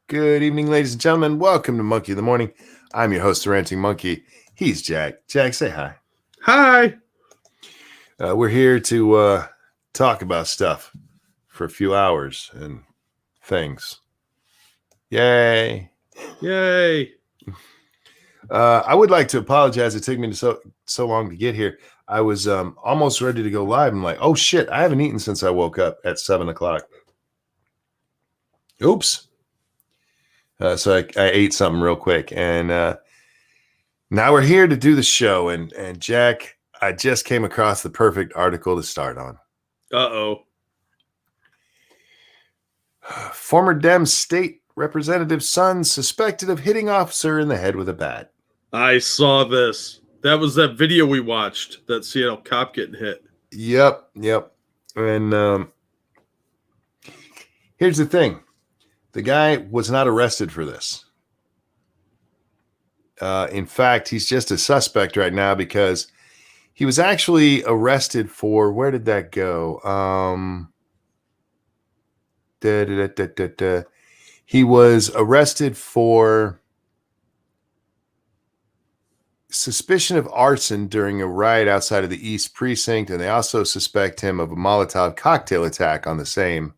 Good evening, ladies and gentlemen. Welcome to Monkey in the Morning. I'm your host, the Ranting Monkey. He's Jack. Jack, say hi. Hi. We're here to talk about stuff for a few hours and things. Yay. Yay. I would like to apologize. It took me so long to get here. I was almost ready to go live. I'm like, oh shit, I haven't eaten since I woke up at 7 o'clock. Oops. So I ate something real quick. And now we're here to do the show. And Jack, I just came across the perfect article to start on. Uh-oh. Former Dem state representative's son suspected of hitting officer in the head with a bat. I saw this. That was that video we watched, that Seattle cop getting hit. Yep. And here's the thing. The guy was not arrested for this. In fact, he's just a suspect right now because he was actually arrested for, where did that go? He was arrested for suspicion of arson during a riot outside of the East Precinct, and they also suspect him of a Molotov cocktail attack on the same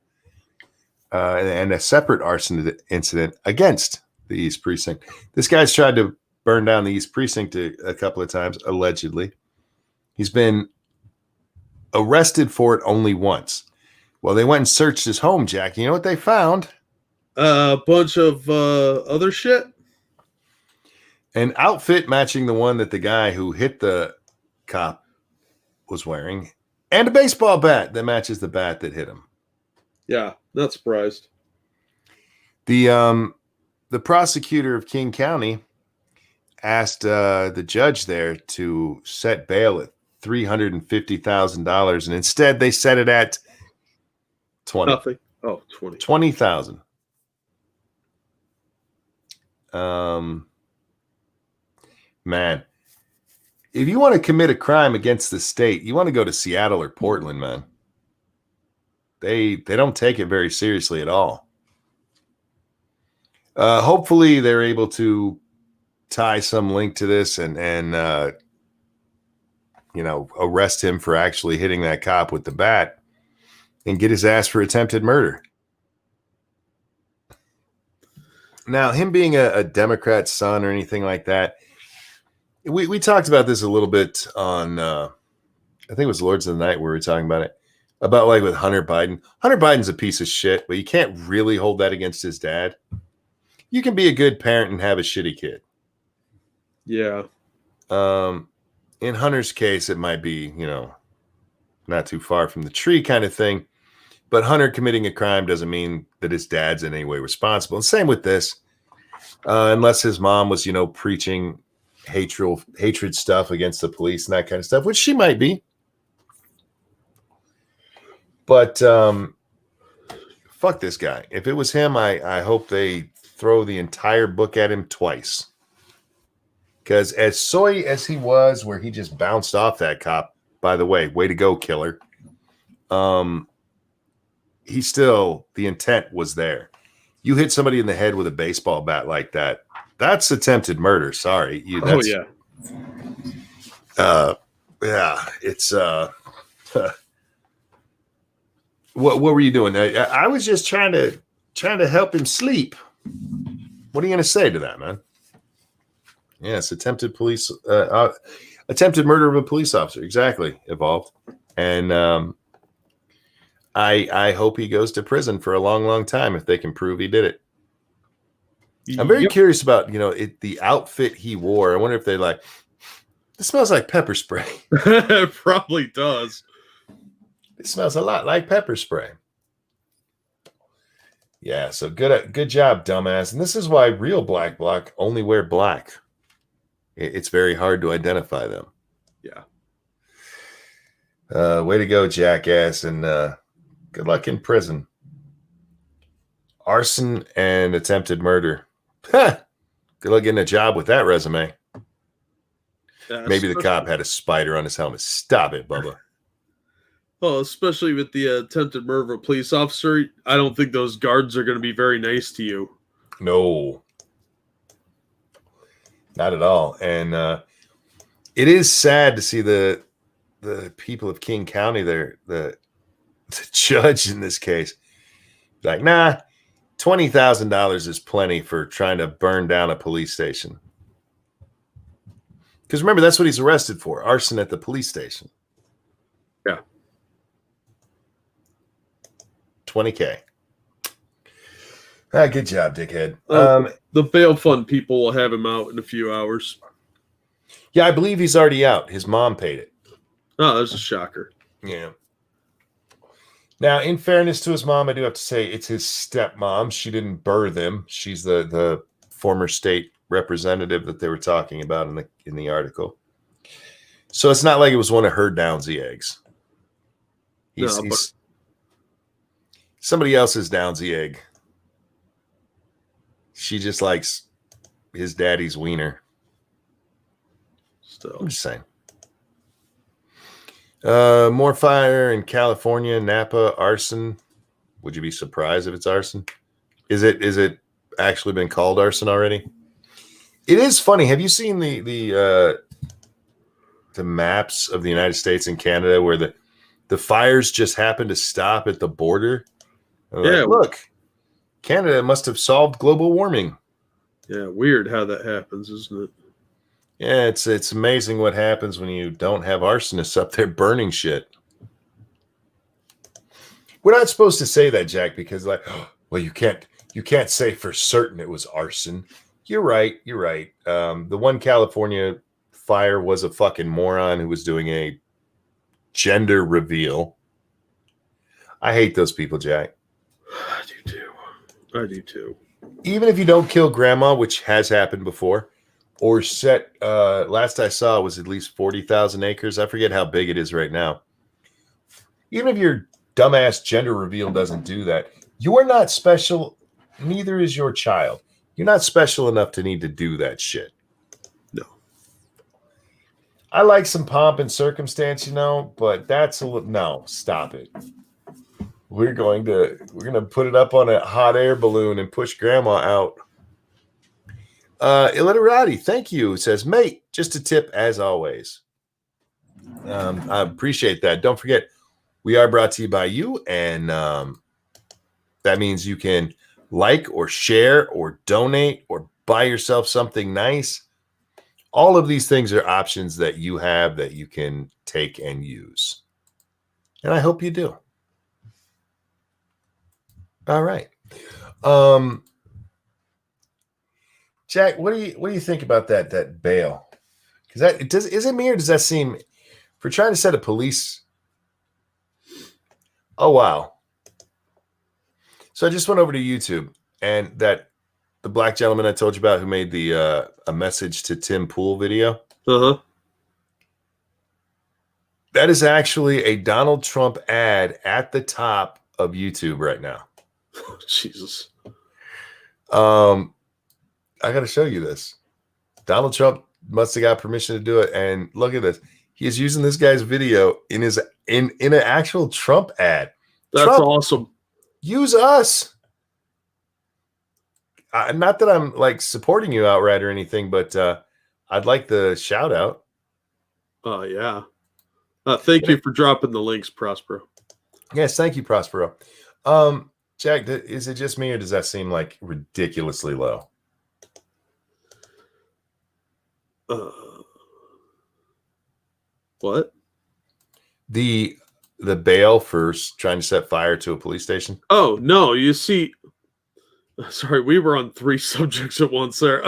and a separate arson incident against the East Precinct. This guy's tried to burn down the East Precinct a couple of times, allegedly. He's been arrested for it only once. Well, they went and searched his home, Jack. You know what they found? A bunch of other shit? An outfit matching the one that the guy who hit the cop was wearing, and a baseball bat that matches the bat that hit him. Yeah, not surprised. The prosecutor of King County asked the judge there to set bail at $350,000, and instead they set it at 20. Nothing. Oh, 20. 20,000. Man, if you want to commit a crime against the state, you want to go to Seattle or Portland, man. They don't take it very seriously at all. Hopefully they're able to tie some link to this and arrest him for actually hitting that cop with the bat and get his ass for attempted murder. Now, him being a Democrat's son or anything like that, we talked about this a little bit on, I think it was Lords of the Night where we were talking about it, about like with Hunter Biden. Hunter Biden's a piece of shit, but you can't really hold that against his dad. You can be a good parent and have a shitty kid. Yeah. In Hunter's case, it might be, not too far from the tree kind of thing. But Hunter committing a crime doesn't mean that his dad's in any way responsible. And same with this. Unless his mom was, preaching hatred stuff against the police and that kind of stuff, which she might be. But fuck this guy. If it was him, I hope they throw the entire book at him twice. Because as soy as he was, where he just bounced off that cop, by the way, way to go, killer. He still, the intent was there. You hit somebody in the head with a baseball bat like that, that's attempted murder. Sorry. Yeah. It's what were you doing? I was just trying to help him sleep. What are you going to say to that, man? Yes, attempted murder of a police officer. Exactly, Evolved. And I hope he goes to prison for a long, long time if they can prove he did it. I'm very curious about, the outfit he wore. I wonder if they it smells like pepper spray. It probably does. It smells a lot like pepper spray. Yeah, so good job, dumbass. And this is why real black bloc only wear black. It's very hard to identify them. Yeah. Way to go, jackass, and good luck in prison. Arson and attempted murder. Good luck getting a job with that resume. Maybe the cop had a spider on his helmet. Stop it, Bubba. Well, especially with the attempted murder of a police officer, I don't think those guards are going to be very nice to you. No, not at all. And it is sad to see the people of King County there, the judge in this case, like, nah, $20,000 is plenty for trying to burn down a police station. Because remember, that's what he's arrested for: arson at the police station. Yeah. $20K. Good job, dickhead. The bail fund people will have him out in a few hours. Yeah, I believe he's already out. His mom paid it. Oh, that's a shocker. Yeah. Now, in fairness to his mom, I do have to say it's his stepmom. She didn't birth him. She's the former state representative that they were talking about in the article. So it's not like it was one of her Downsy eggs. He's somebody else's Downsy egg. She just likes his daddy's wiener. Still. I'm just saying. More fire in California, Napa, arson. Would you be surprised if it's arson? Is it actually been called arson already? It is funny. Have you seen the maps of the United States and Canada where the fires just happen to stop at the border? Yeah, like, look, Canada must have solved global warming. Yeah, weird how that happens, isn't it? Yeah, it's amazing what happens when you don't have arsonists up there burning shit. We're not supposed to say that, Jack, because well, you can't say for certain it was arson. You're right. The one California fire was a fucking moron who was doing a gender reveal. I hate those people, Jack. I do too. Even if you don't kill grandma, which has happened before, or set, last I saw was at least 40,000 acres. I forget how big it is right now. Even if your dumbass gender reveal doesn't do that, you're not special. Neither is your child. You're not special enough to need to do that shit. No. I like some pomp and circumstance, but that's no, stop it. We're going to put it up on a hot air balloon and push grandma out. Illiterati, thank you. It says, mate, just a tip as always. I appreciate that. Don't forget, we are brought to you by you, and that means you can like or share or donate or buy yourself something nice. All of these things are options that you have that you can take and use. And I hope you do. All right. Jack, what do you think about that bail? Because is it me or does that seem, for trying to set a police? Oh wow. So I just went over to YouTube, and the black gentleman I told you about who made the a message to Tim Pool video. Uh-huh. That is actually a Donald Trump ad at the top of YouTube right now. Oh, Jesus. I got to show you this. Donald Trump must have got permission to do it, and look at this. He is using this guy's video in an actual Trump ad. That's Trump, awesome. Use us. Not that I'm like supporting you outright or anything, but I'd like the shout out. Oh yeah. Thank you for dropping the links, Prospero. Yes, thank you, Prospero. Jack, is it just me or does that seem like ridiculously low? What? The bail for trying to set fire to a police station? Oh, no, you see, sorry, we were on three subjects at once there.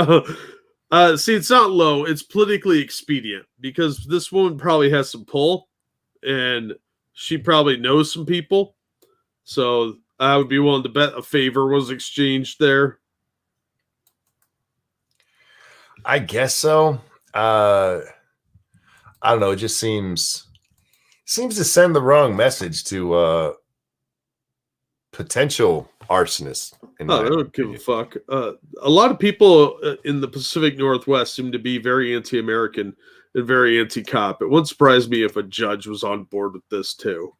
See, it's not low, it's politically expedient because this woman probably has some pull and she probably knows some people. So I would be willing to bet a favor was exchanged there. I guess so. I don't know. It just seems to send the wrong message to potential arsonists. I don't give a fuck. A lot of people in the Pacific Northwest seem to be very anti-American and very anti-cop. It wouldn't surprise me if a judge was on board with this too.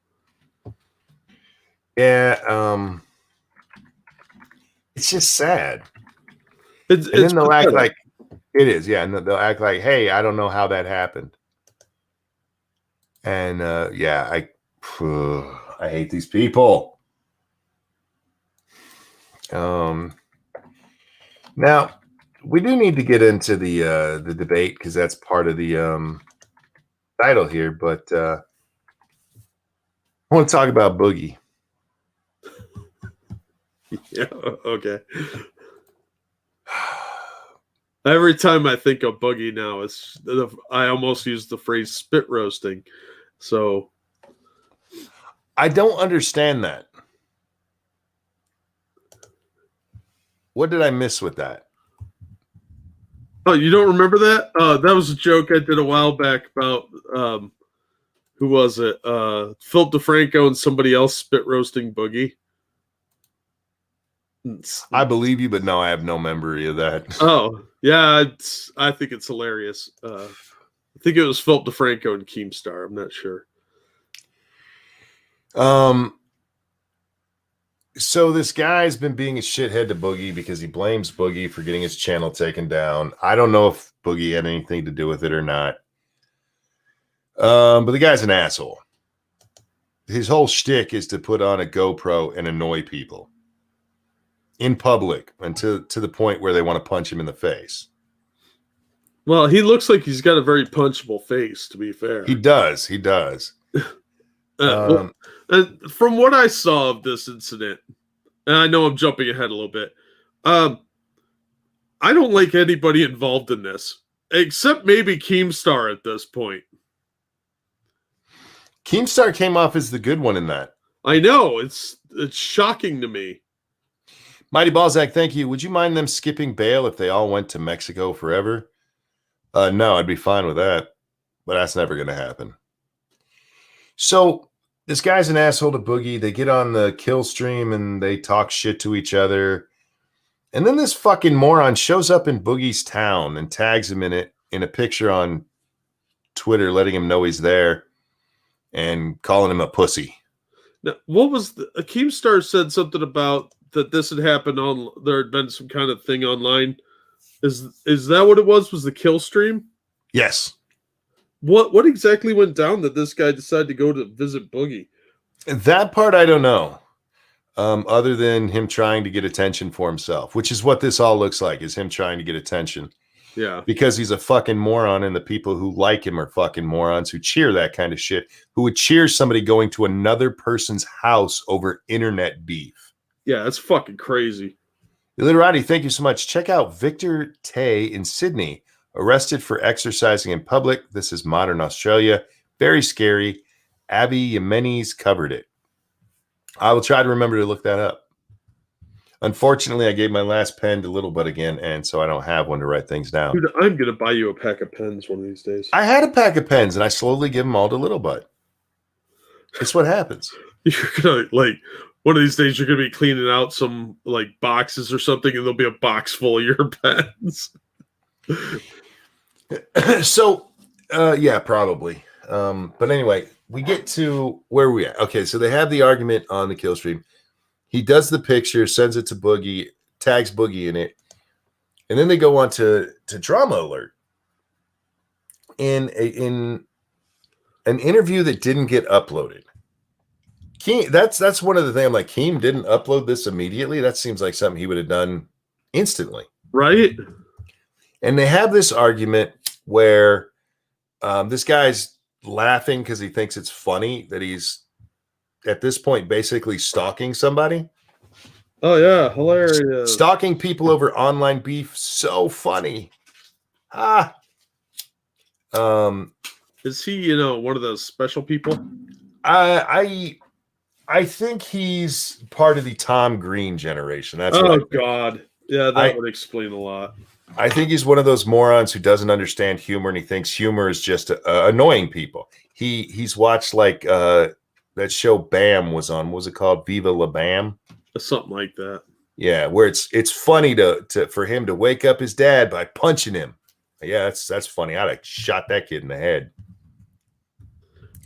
Yeah, it's just sad. And then they'll act like it is, yeah. And they'll act like, hey, I don't know how that happened. And yeah, I hate these people. Now we do need to get into the debate because that's part of the title here, but I want to talk about Boogie. Yeah, okay. Every time I think of Boogie now, I almost use the phrase spit roasting. So I don't understand that. What did I miss with that? Oh, you don't remember that? That was a joke I did a while back about who was it? Philip DeFranco and somebody else spit roasting Boogie. I believe you, but no, I have no memory of that. Oh, yeah, I think it's hilarious. I think it was Philip DeFranco and Keemstar. I'm not sure. So this guy's been being a shithead to Boogie because he blames Boogie for getting his channel taken down. I don't know if Boogie had anything to do with it or not. But the guy's an asshole. His whole shtick is to put on a GoPro and annoy people in public and to the point where they want to punch him in the face. Well, he looks like he's got a very punchable face, to be fair. He does. He does. Well, from what I saw of this incident, and I know I'm jumping ahead a little bit, I don't like anybody involved in this, except maybe Keemstar at this point. Keemstar came off as the good one in that. I know. It's shocking to me. Mighty Balzac, thank you. Would you mind them skipping bail if they all went to Mexico forever? No, I'd be fine with that. But that's never going to happen. So this guy's an asshole to Boogie. They get on the kill stream and they talk shit to each other. And then this fucking moron shows up in Boogie's town and tags him in it in a picture on Twitter, letting him know he's there and calling him a pussy. Now, what was Keemstar said something about that this had happened on, there had been some kind of thing online. Is that what it was? Was the kill stream? Yes. What exactly went down that this guy decided to go to visit Boogie? That part I don't know. Other than him trying to get attention for himself, which is what this all looks like, is him trying to get attention. Yeah. Because he's a fucking moron, and the people who like him are fucking morons who cheer that kind of shit, who would cheer somebody going to another person's house over internet beef. Yeah, that's fucking crazy. Literati, thank you so much. Check out Victor Tay in Sydney, arrested for exercising in public. This is modern Australia. Very scary. Abby Yemenis covered it. I will try to remember to look that up. Unfortunately, I gave my last pen to Little Butt again, and so I don't have one to write things down. Dude, I'm going to buy you a pack of pens one of these days. I had a pack of pens, and I slowly give them all to Little Butt. It's what happens. You're going to, like, one of these days you're going to be cleaning out some, like, boxes or something, and there'll be a box full of your pens. So, yeah, probably. But anyway, we get to where we at. Okay, so they have the argument on the kill stream. He does the picture, sends it to Boogie, tags Boogie in it, and then they go on to Drama Alert. In an interview that didn't get uploaded. Keem, that's one of the things. I'm like, Keem didn't upload this immediately. That seems like something he would have done instantly. Right? And they have this argument where this guy's laughing because he thinks it's funny that he's at this point basically stalking somebody. Oh yeah, hilarious. Stalking people over online beef, so funny. Is he, one of those special people? I think he's part of the Tom Green generation. That's God. Yeah, that would explain a lot. I think he's one of those morons who doesn't understand humor, and he thinks humor is just annoying people. He's watched like that show Bam was on. What was it called? Viva La Bam? Something like that. Yeah, where it's funny for him to wake up his dad by punching him. Yeah, that's funny. I'd have shot that kid in the head.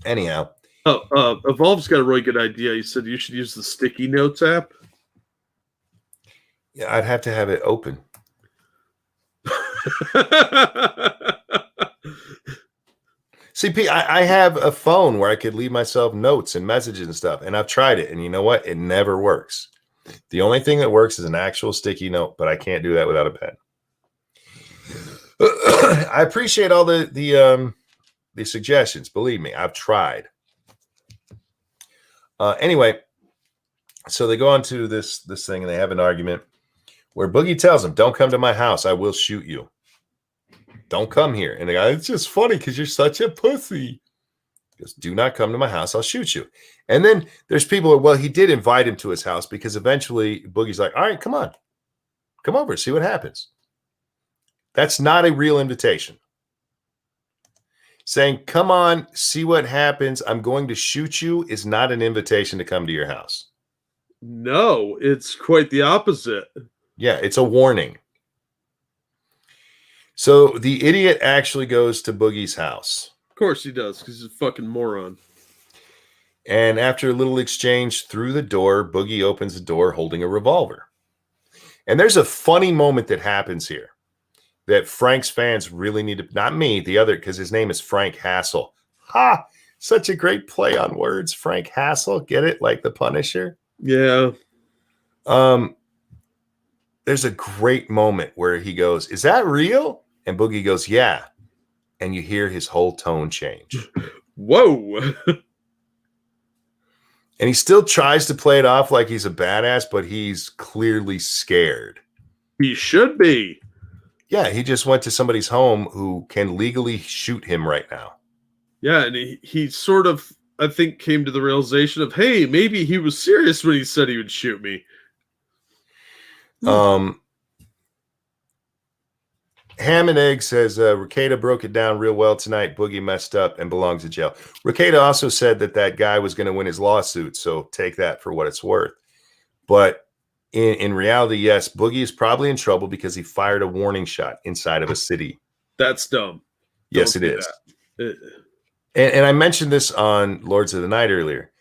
Anyhow. Evolve's got a really good idea. He said you should use the Sticky Notes app. Yeah, I'd have to have it open. See, P, I have a phone where I could leave myself notes and messages and stuff, and I've tried it, and you know what? It never works. The only thing that works is an actual sticky note, but I can't do that without a pen. I appreciate all the suggestions. Believe me, I've tried. Anyway, so they go on to this thing, and they have an argument where Boogie tells him, "Don't come to my house. I will shoot you. Don't come here." And the guy, "It's just funny because you're such a pussy." He goes, "Do not come to my house. I'll shoot you." And then there's people, well, he did invite him to his house because eventually Boogie's like, "All right, come on. Come over, see what happens." That's not a real invitation. Saying, "Come on, see what happens. I'm going to shoot you," is not an invitation to come to your house. No, it's quite the opposite. Yeah, it's a warning. So the idiot actually goes to Boogie's house. Of course he does, because he's a fucking moron. And after a little exchange through the door, Boogie opens the door holding a revolver. And there's a funny moment that happens here that Frank's fans really need to, not me, the other, because his name is Frank Hassel. Ha! Such a great play on words, Frank Hassel. Get it? Like the Punisher? Yeah. There's a great moment where he goes, "Is that real?" And Boogie goes, "Yeah." And you hear his whole tone change. Whoa. And he still tries to play it off like he's a badass, but he's clearly scared. He should be. Yeah, he just went to somebody's home who can legally shoot him right now. Yeah, and he sort of, I think, came to the realization of, hey, maybe he was serious when he said he would shoot me. Ham and Egg says, Ricada broke it down real well tonight. Boogie messed up and belongs in jail. Ricada also said that guy was going to win his lawsuit, so take that for what it's worth. But in reality, yes, Boogie is probably in trouble because he fired a warning shot inside of a city. That's dumb. Yes, it is. And I mentioned this on Lords of the Night earlier.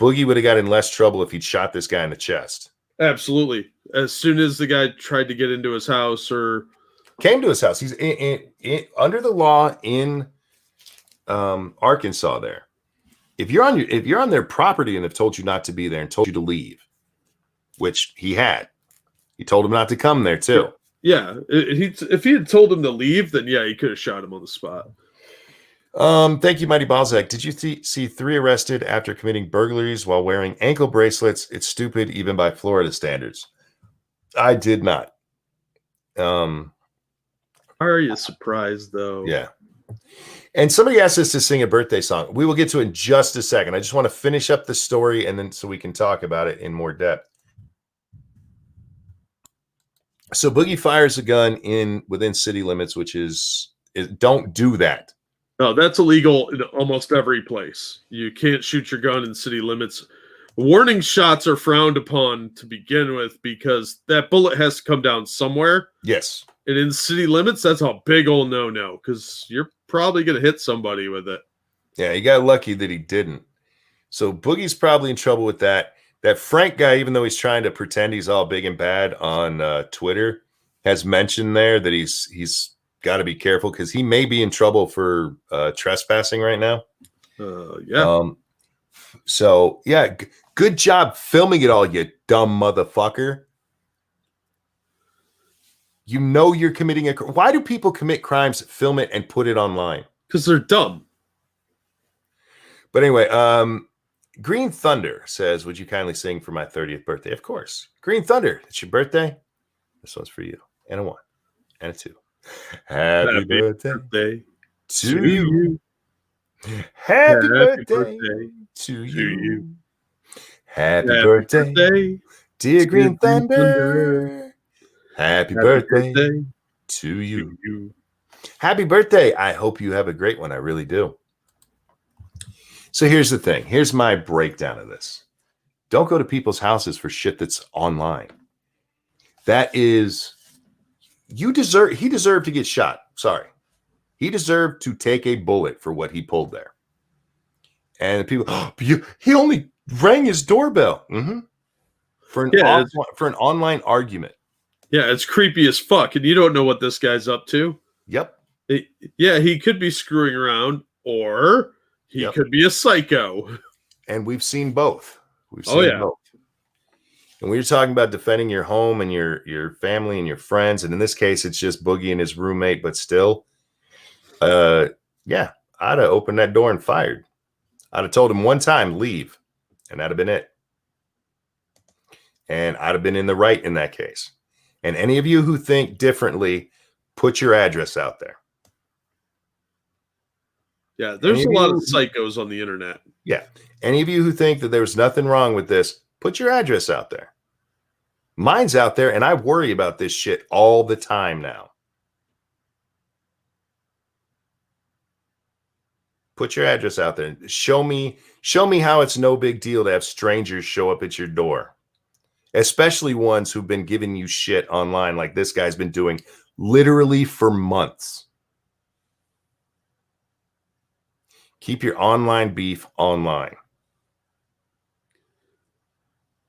Boogie would have got in less trouble if he'd shot this guy in the chest. Absolutely. As soon as the guy tried to get into his house or came to his house, he's under the law in Arkansas. There, if you're on their property and they've told you not to be there and told you to leave, which he had, he told him not to come there too. Yeah, if he had told him to leave, then yeah, he could have shot him on the spot. Thank you, Mighty Balzac. Did you see 3 arrested after committing burglaries while wearing ankle bracelets? It's stupid, even by Florida standards. I did not. Are you surprised, though? Yeah. And somebody asked us to sing a birthday song. We will get to it in just a second. I just want to finish up the story and then so we can talk about it in more depth. So Boogie fires a gun within city limits, which is don't do that. No, that's illegal in almost every place. You can't shoot your gun in city limits. Warning shots are frowned upon to begin with because that bullet has to come down somewhere. Yes. And in city limits, that's a big old no-no because you're probably going to hit somebody with it. Yeah, he got lucky that he didn't. So Boogie's probably in trouble with that. That Frank guy, even though he's trying to pretend he's all big and bad on Twitter, has mentioned there that he's got to be careful because he may be in trouble for trespassing right now. Yeah. So, yeah, good job filming it all, you dumb motherfucker. You know you're committing a crime. Why do people commit crimes, film it, and put it online? Because they're dumb. But anyway, Green Thunder says, would you kindly sing for my 30th birthday? Of course. Green Thunder, it's your birthday. This one's for you. And a 1. And a 2. Happy birthday to you. Happy birthday to you. Happy birthday, dear Green Thunder. Happy birthday to you. Happy birthday. I hope you have a great one. I really do. So here's the thing. Here's my breakdown of this. Don't go to people's houses for shit that's online. That is, he deserved to get shot. Sorry. He deserved to take a bullet for what he pulled there. And the people, he only rang his doorbell for an online argument. Yeah, it's creepy as fuck, and you don't know what this guy's up to. Yep. Yeah, he could be screwing around, or he could be a psycho. And we've seen both. We've Oh, seen yeah. both. And we were talking about defending your home and your family and your friends, and in this case, it's just Boogie and his roommate. But still, yeah, I'd have opened that door and fired. I'd have told him one time, leave, and that'd have been it. And I'd have been in the right in that case. And any of you who think differently, put your address out there. Yeah, there's a lot of psychos on the internet. Yeah. Any of you who think that there's nothing wrong with this, put your address out there. Mine's out there, and I worry about this shit all the time now. Put your address out there. Show me how it's no big deal to have strangers show up at your door, especially ones who've been giving you shit online like this guy's been doing literally for months. Keep your online beef online.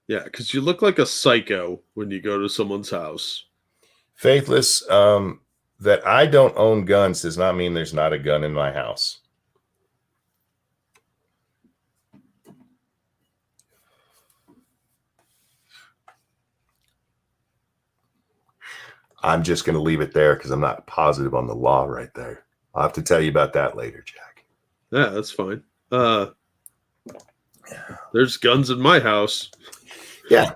Yeah, because you look like a psycho when you go to someone's house. Faithless, that I don't own guns does not mean there's not a gun in my house. I'm just going to leave it there because I'm not positive on the law right there. I'll have to tell you about that later, Jack. Yeah, that's fine. There's guns in my house. Yeah.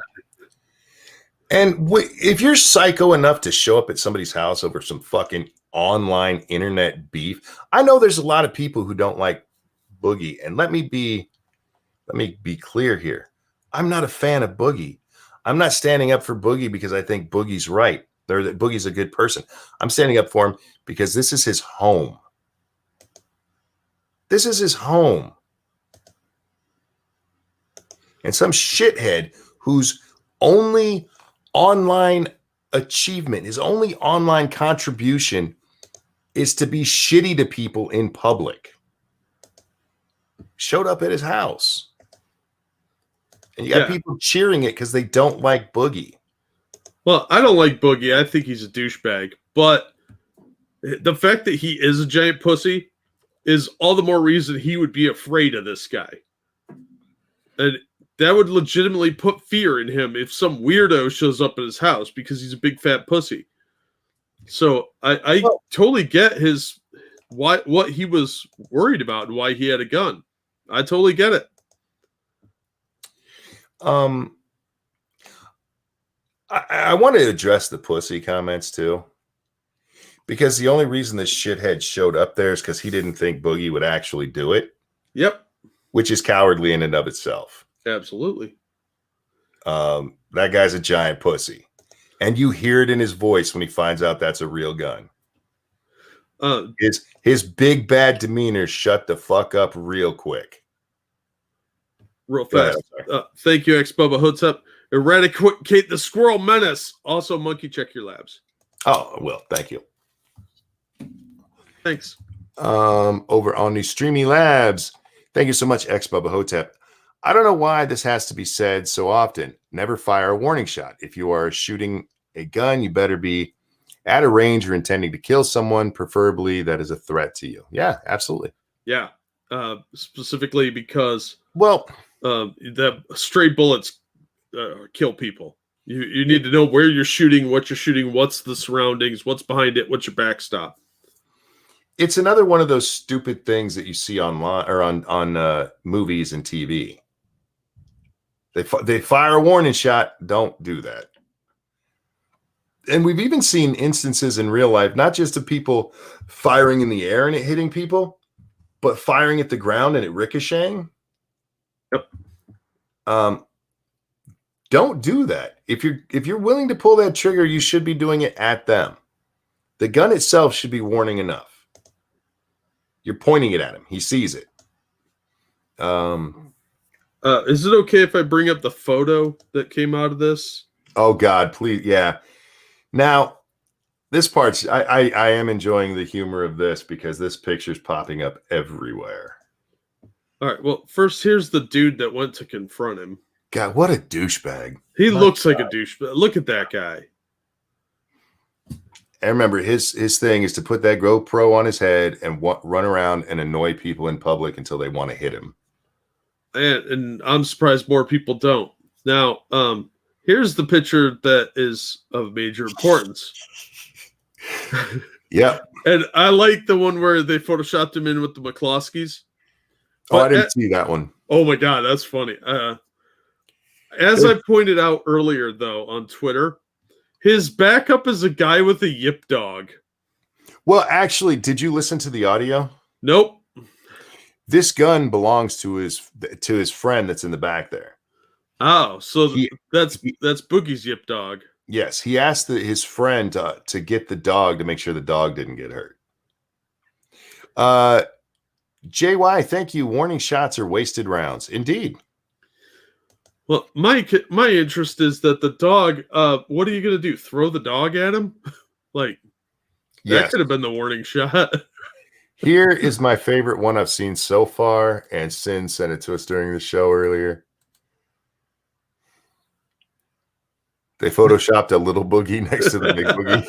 And if you're psycho enough to show up at somebody's house over some fucking online internet beef, I know there's a lot of people who don't like Boogie. And let me be clear here. I'm not a fan of Boogie. I'm not standing up for Boogie because I think Boogie's right. That Boogie's a good person. I'm standing up for him because this is his home. This is his home. And some shithead whose only online achievement, his only online contribution is to be shitty to people in public, showed up at his house. And you got people cheering it because they don't like Boogie. Well, I don't like Boogie. I think he's a douchebag. But the fact that he is a giant pussy is all the more reason he would be afraid of this guy. And that would legitimately put fear in him if some weirdo shows up at his house because he's a big fat pussy. So I totally get what he was worried about and why he had a gun. I totally get it. I want to address the pussy comments too, because the only reason this shithead showed up there is because he didn't think Boogie would actually do it. Yep. Which is cowardly in and of itself. Absolutely. That guy's a giant pussy. And you hear it in his voice when he finds out that's a real gun. His big bad demeanor shut the fuck up real quick. Real fast. Thank you, X-Bubba Hoods-Up. Eradicate the squirrel menace. Also, monkey check your labs. Oh, well, thank you. Thanks. Over on the Streamy Labs. Thank you so much, X-Bubba Hotep. I don't know why this has to be said so often. Never fire a warning shot. If you are shooting a gun, you better be at a range or intending to kill someone, preferably that is a threat to you. Yeah, absolutely. Yeah. Specifically because the stray bullets kill people. You need to know where you're shooting, what you're shooting, what's the surroundings, what's behind it, what's your backstop. It's another one of those stupid things that you see online or on movies and TV. They fire a warning shot. Don't do that. And we've even seen instances in real life, not just of people firing in the air and it hitting people, but firing at the ground and it ricocheting. Yep. Don't do that. If you're willing to pull that trigger, you should be doing it at them. The gun itself should be warning enough. You're pointing it at him. He sees it. Is it okay if I bring up the photo that came out of this? Oh God, please. Yeah. Now, this part's I am enjoying the humor of this because this picture's popping up everywhere. All right. Well, first, here's the dude that went to confront him. God, what a douchebag. He looks like a douchebag. Look at that guy. And remember, his thing is to put that GoPro on his head and run around and annoy people in public until they want to hit him. And I'm surprised more people don't. Now, here's the picture that is of major importance. Yep. And I like the one where they photoshopped him in with the McCloskeys. Oh, I didn't see that one. Oh my God, that's funny. As I pointed out earlier, though, on Twitter, his backup is a guy with a yip dog. Well, actually, did you listen to the audio? Nope. This gun belongs to his friend that's in the back there. Oh, so that's Boogie's yip dog. Yes, he asked his friend to get the dog to make sure the dog didn't get hurt. JY, thank you. Warning shots are wasted rounds. Indeed. Well, my interest is that the dog, what are you going to do? Throw the dog at him? Like, that could have been the warning shot. Here is my favorite one I've seen so far, and Sin sent it to us during the show earlier. They photoshopped a little Boogie next to the big Boogie.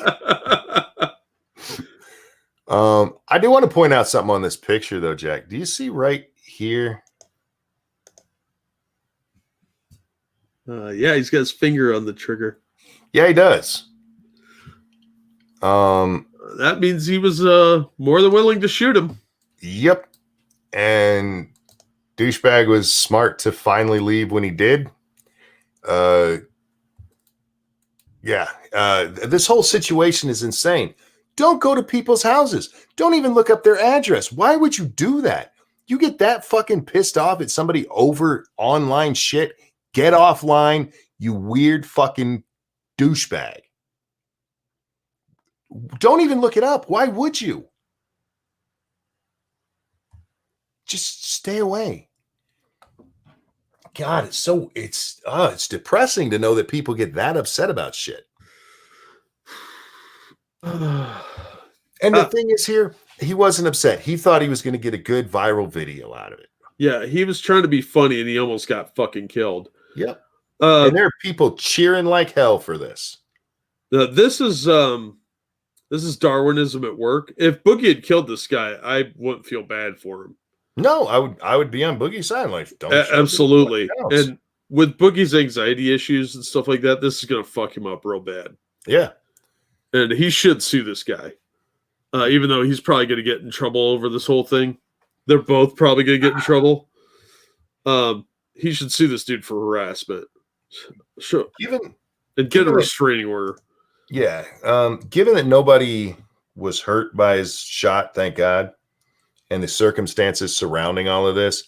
I do want to point out something on this picture, though, Jack. Do you see right here? Yeah, he's got his finger on the trigger. Yeah, he does. That means he was more than willing to shoot him. Yep. And douchebag was smart to finally leave when he did. This whole situation is insane. Don't go to people's houses. Don't even look up their address. Why would you do that? You get that fucking pissed off at somebody over online shit. Get offline, you weird fucking douchebag. Don't even look it up. Why would you? Just stay away. God, it's depressing to know that people get that upset about shit. And the thing is here, he wasn't upset. He thought he was going to get a good viral video out of it. Yeah, he was trying to be funny and he almost got fucking killed. Yep. And there are people cheering like hell for this. This is Darwinism at work. If Boogie had killed this guy, I wouldn't feel bad for him. No, I would be on Boogie's side. Like, absolutely. And with Boogie's anxiety issues and stuff like that, this is going to fuck him up real bad. Yeah. And he should sue this guy. Even though he's probably going to get in trouble over this whole thing. They're both probably going to get in trouble. He should sue this dude for harassment. Sure. And get a restraining order. Yeah. Given that nobody was hurt by his shot, thank God, and the circumstances surrounding all of this,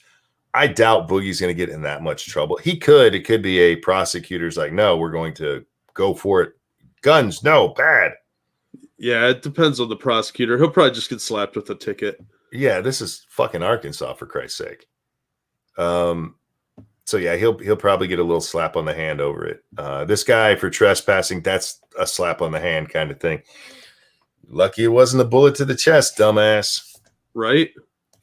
I doubt Boogie's going to get in that much trouble. It could be a prosecutor's like, no, we're going to go for it. Guns, no, bad. Yeah, it depends on the prosecutor. He'll probably just get slapped with a ticket. Yeah, this is fucking Arkansas, for Christ's sake. So yeah, he'll probably get a little slap on the hand over it. This guy for trespassing, that's a slap on the hand kind of thing. Lucky it wasn't a bullet to the chest, dumbass. Right?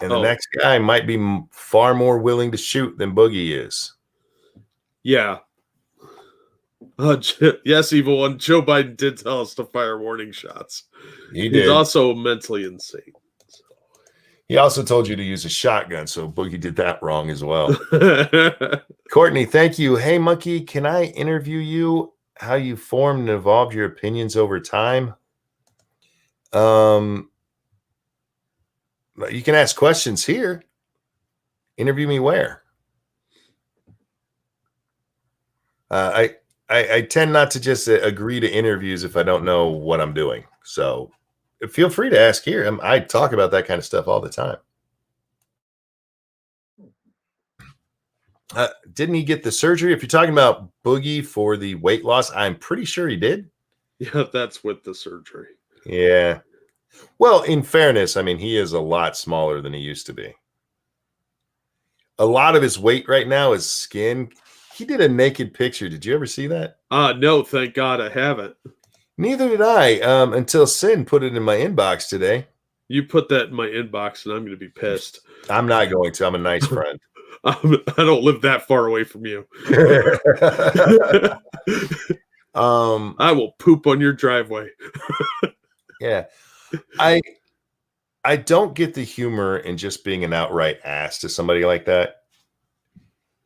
And the next guy might be far more willing to shoot than Boogie is. Yeah. Yes, Evil One. Joe Biden did tell us to fire warning shots. He's also mentally insane. He also told you to use a shotgun, so Boogie did that wrong as well. Courtney, thank you. Hey, Monkey, can I interview you? How you formed and evolved your opinions over time? You can ask questions here. Interview me where? I tend not to just agree to interviews if I don't know what I'm doing. So feel free to ask here. I talk about that kind of stuff all the time. Didn't he get the surgery? If you're talking about Boogie for the weight loss, I'm pretty sure he did. Yeah, that's with the surgery. Yeah. Well, in fairness, I mean, he is a lot smaller than he used to be. A lot of his weight right now is skin. He did a naked picture. Did you ever see that? No, thank God I haven't. Neither did I until Sin put it in my inbox today. You put that in my inbox and I'm going to be pissed. I'm not going to. I'm a nice friend. I don't live that far away from you. I will poop on your driveway. Yeah. I don't get the humor in just being an outright ass to somebody like that.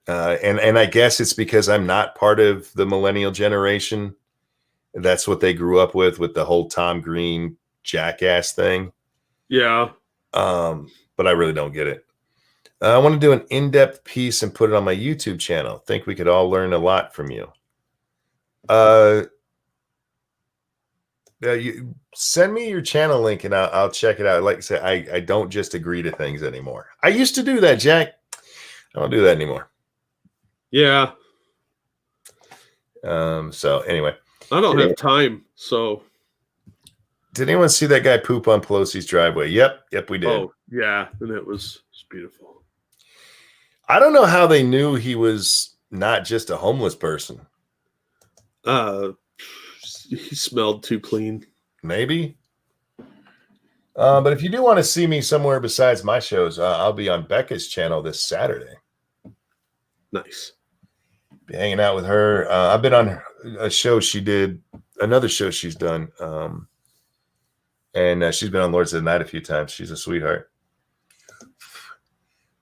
And I guess it's because I'm not part of the millennial generation. That's what they grew up with the whole Tom Green jackass thing. Yeah. But I really don't get it. I want to do an in-depth piece and put it on my YouTube channel. Think we could all learn a lot from you. You send me your channel link and I'll check it out. Like I said, I don't just agree to things anymore. I used to do that, Jack. I don't do that anymore. Yeah. So anyway, I don't have time. So did anyone see that guy poop on Pelosi's driveway? Yep, we did. Oh, yeah, and it was beautiful. I don't know how they knew he was not just a homeless person. He smelled too clean. Maybe. But if you do want to see me somewhere besides my shows, I'll be on Becca's channel this Saturday. Nice. Be hanging out with her. I've been on a show she did, another show she's done. And she's been on Lords of the Night a few times. She's a sweetheart.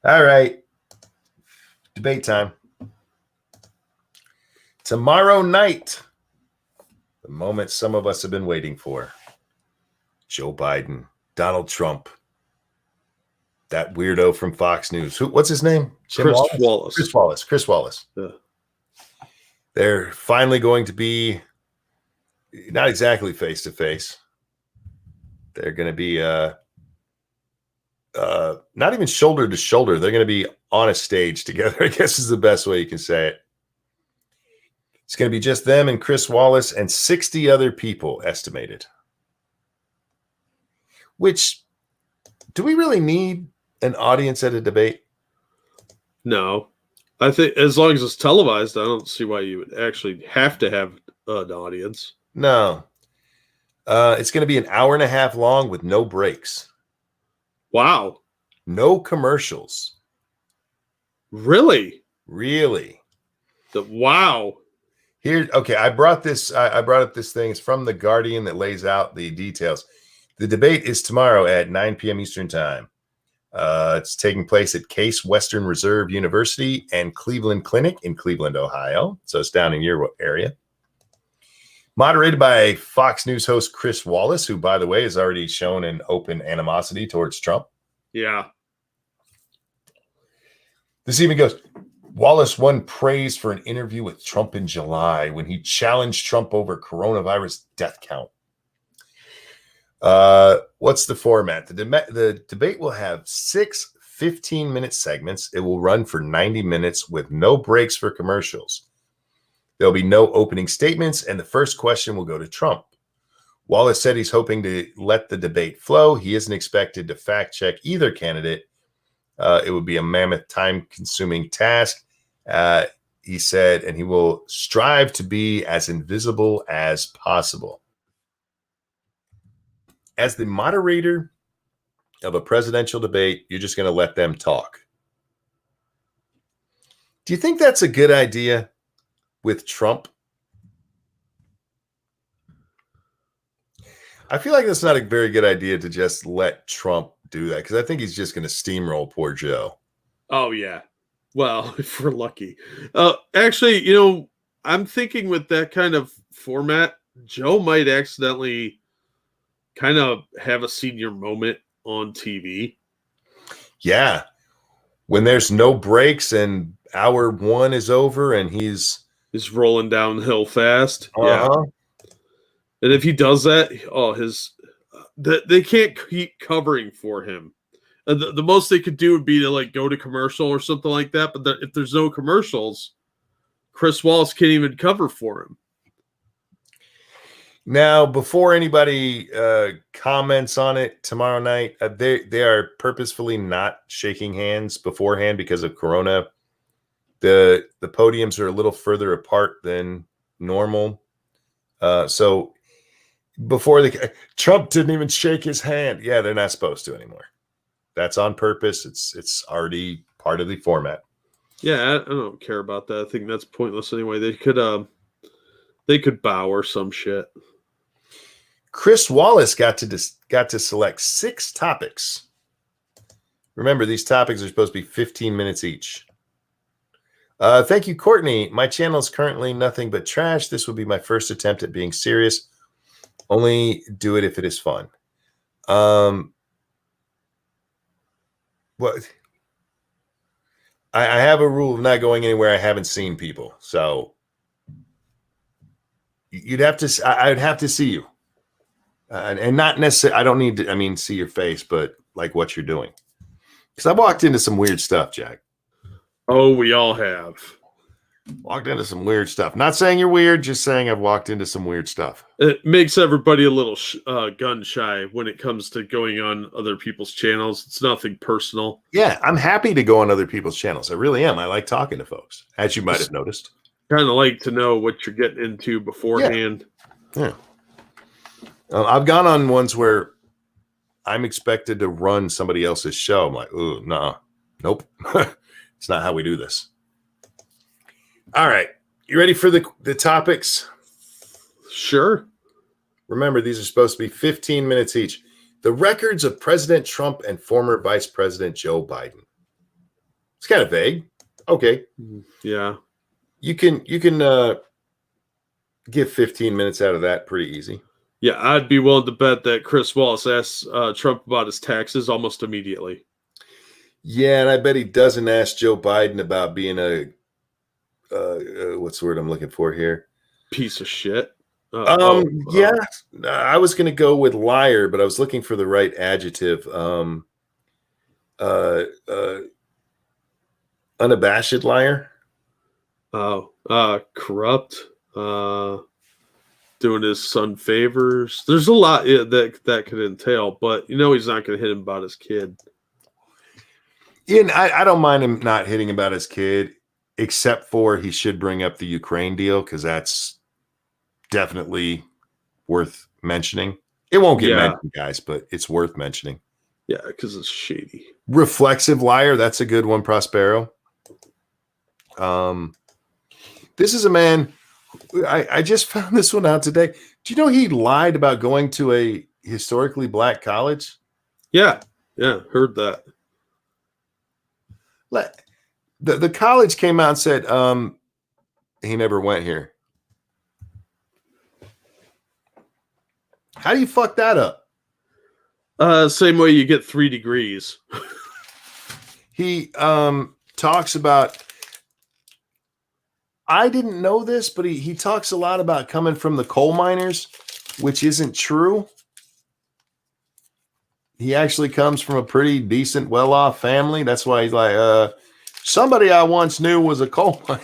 All right. Debate time. Tomorrow night, the moment some of us have been waiting for. Joe Biden, Donald Trump, that weirdo from Fox News. What's his name? Chris Wallace. Chris Wallace. Yeah. They're finally going to be not exactly face to face. They're going to be not even shoulder to shoulder. They're going to be on a stage together, I guess is the best way you can say it. It's going to be just them and Chris Wallace and 60 other people estimated. Which, do we really need an audience at a debate? No. I think as long as it's televised, I don't see why you would actually have to have an audience. No. It's going to be an hour and a half long with no breaks. Wow. No commercials. Really? Really. Wow. Here, okay, I brought up this thing. It's from The Guardian that lays out the details. The debate is tomorrow at 9 p.m. Eastern Time. It's taking place at Case Western Reserve University and Cleveland Clinic in Cleveland, Ohio. So it's down in your area. Moderated by Fox News host Chris Wallace, who, by the way, has already shown an open animosity towards Trump. Yeah. This even goes, Wallace won praise for an interview with Trump in July when he challenged Trump over coronavirus death count. What's the format? The debate will have 6 15-minute segments. It will run for 90 minutes with no breaks for commercials. There'll be no opening statements, and the first question will go to Trump. Wallace said he's hoping to let the debate flow. He isn't expected to fact-check either candidate. It would be a mammoth time-consuming task, he said, and he will strive to be as invisible as possible. As the moderator of a presidential debate, you're just going to let them talk. Do you think that's a good idea with Trump? I feel like that's not a very good idea to just let Trump do that, because I think he's just going to steamroll poor Joe. Oh, yeah. Well, if we're lucky. Actually, I'm thinking with that kind of format, Joe might accidentally kind of have a senior moment on TV. Yeah. When there's no breaks and hour one is over and he's rolling downhill fast. Uh-huh. Yeah. And if he does that, they can't keep covering for him. The most they could do would be to go to commercial or something like that. But if there's no commercials, Chris Wallace can't even cover for him. Now, before anybody comments on it tomorrow night, they are purposefully not shaking hands beforehand because of Corona. The podiums are a little further apart than normal. So before Trump didn't even shake his hand. Yeah, they're not supposed to anymore. That's on purpose. It's already part of the format. Yeah, I don't care about that. I think that's pointless anyway. They could bow or some shit. Chris Wallace got to select 6 topics. Remember, these topics are supposed to be 15 minutes each. Thank you, Courtney. My channel is currently nothing but trash. This will be my first attempt at being serious. Only do it if it is fun. What? I have a rule of not going anywhere I haven't seen people. So you'd have to. I'd have to see you, and not necessarily. I don't need to. I mean, see your face, but like what you're doing. Because I walked into some weird stuff, Jack. Oh, we all have. Walked into some weird stuff. Not saying you're weird, just saying I've walked into some weird stuff. It makes everybody a little gun shy when it comes to going on other people's channels. It's nothing personal. Yeah, I'm happy to go on other people's channels. I really am. I like talking to folks, as you might have noticed. Kind of like to know what you're getting into beforehand. Yeah. I've gone on ones where I'm expected to run somebody else's show. I'm like, ooh, nah, nope. It's not how we do this. All right. You ready for the topics? Sure. Remember, these are supposed to be 15 minutes each. The records of President Trump and former Vice President Joe Biden. It's kind of vague. Okay. Yeah. You can give 15 minutes out of that pretty easy. Yeah, I'd be willing to bet that Chris Wallace asks Trump about his taxes almost immediately. Yeah, and I bet he doesn't ask Joe Biden about being a what's the word I'm looking for here? Piece of shit. Yeah, I was going to go with liar, but I was looking for the right adjective. Unabashed liar. Corrupt. Doing his son favors. There's a lot that could entail, but he's not going to hit him about his kid. And I don't mind him not hitting about his kid, except for he should bring up the Ukraine deal because that's definitely worth mentioning. It won't get mentioned, guys, but it's worth mentioning. Yeah, because it's shady. Reflexive liar. That's a good one, Prospero. This is a man. I just found this one out today. Do you know he lied about going to a historically black college? Yeah, heard that. The college came out and said he never went here. How do you fuck that up? Same way you get 3 degrees. He talks about, I didn't know this, but he talks a lot about coming from the coal miners, which isn't true. He actually comes from a pretty decent, well-off family. That's why he's like, somebody I once knew was a coal miner.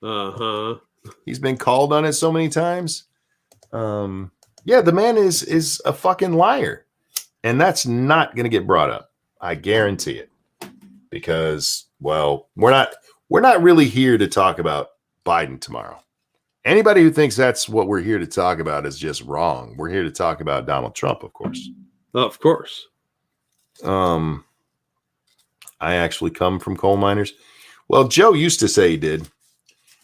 Uh-huh. He's been called on it so many times. Yeah, the man is a fucking liar. And that's not going to get brought up. I guarantee it. Because, well, we're not really here to talk about Biden tomorrow. Anybody who thinks that's what we're here to talk about is just wrong. We're here to talk about Donald Trump, of course. Of course. I actually come from coal miners. Well, Joe used to say he did.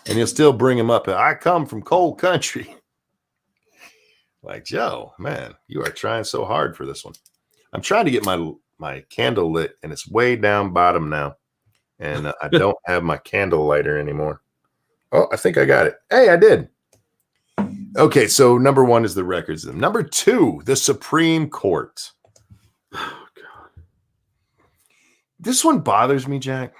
And he'll still bring him up. I come from coal country. Like, Joe, man, you are trying so hard for this one. I'm trying to get my candle lit, and it's way down bottom now. And I don't have my candle lighter anymore. Oh, I think I got it. Hey, I did. Okay, so number 1 is the records. Number 2, the Supreme Court. Oh, God. This one bothers me, Jack.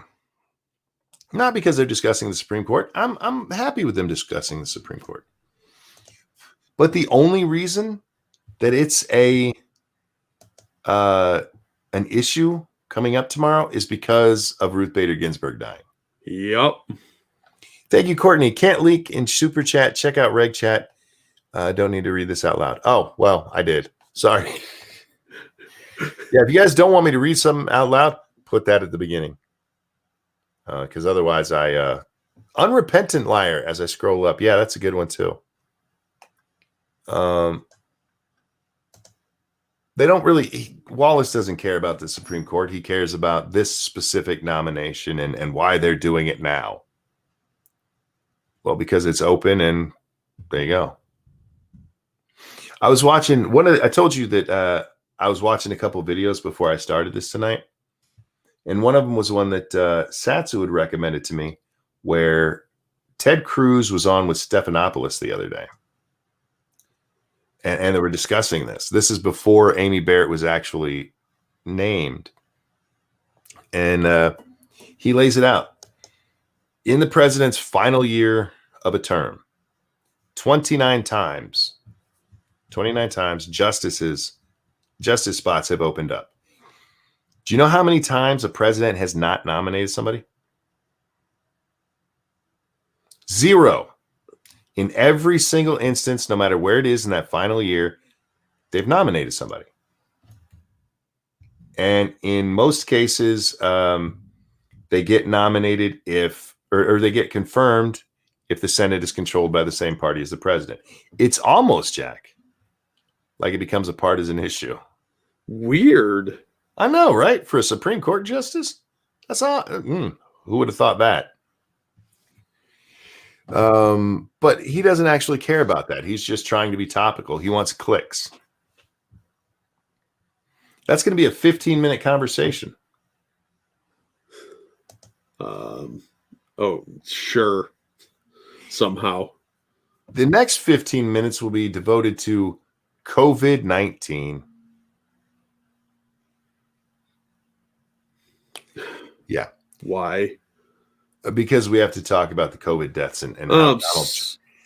Not because they're discussing the Supreme Court. I'm happy with them discussing the Supreme Court. But the only reason that it's an issue coming up tomorrow is because of Ruth Bader Ginsburg dying. Yep. Thank you, Courtney. Can't leak in Super Chat. Check out Reg Chat. Don't need to read this out loud. Oh, well, I did. Sorry. Yeah, if you guys don't want me to read something out loud, put that at the beginning. Because otherwise unrepentant liar as I scroll up. Yeah, that's a good one too. They don't really, Wallace doesn't care about the Supreme Court. He cares about this specific nomination and why they're doing it now. Well, because it's open and there you go. I was watching I told you that I was watching a couple videos before I started this tonight. And one of them was one that Satsu had recommended to me, where Ted Cruz was on with Stephanopoulos the other day. And they were discussing this. This is before Amy Barrett was actually named. And he lays it out. In the president's final year of a term, 29 times justice spots have opened up. Do you know how many times a president has not nominated somebody? 0. In every single instance, no matter where it is in that final year, they've nominated somebody. And in most cases, they get nominated or they get confirmed if the Senate is controlled by the same party as the president. It's almost, Jack, like it becomes a partisan issue. Weird. I know, right? For a Supreme Court justice? That's all. Who would have thought that? But he doesn't actually care about that. He's just trying to be topical. He wants clicks. That's going to be a 15-minute conversation. Oh, sure. Somehow. The next 15 minutes will be devoted to COVID-19. Yeah. Why? Because we have to talk about the COVID deaths and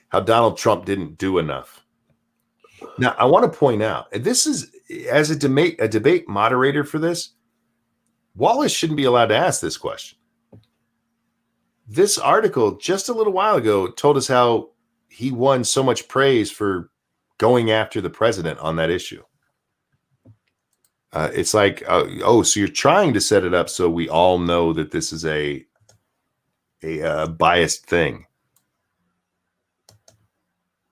how Donald Trump didn't do enough. Now, I want to point out, and this is, as a debate moderator for this, Wallace shouldn't be allowed to ask this question. This article just a little while ago told us how he won so much praise for going after the president on that issue. It's like, so you're trying to set it up so we all know that this is a biased thing.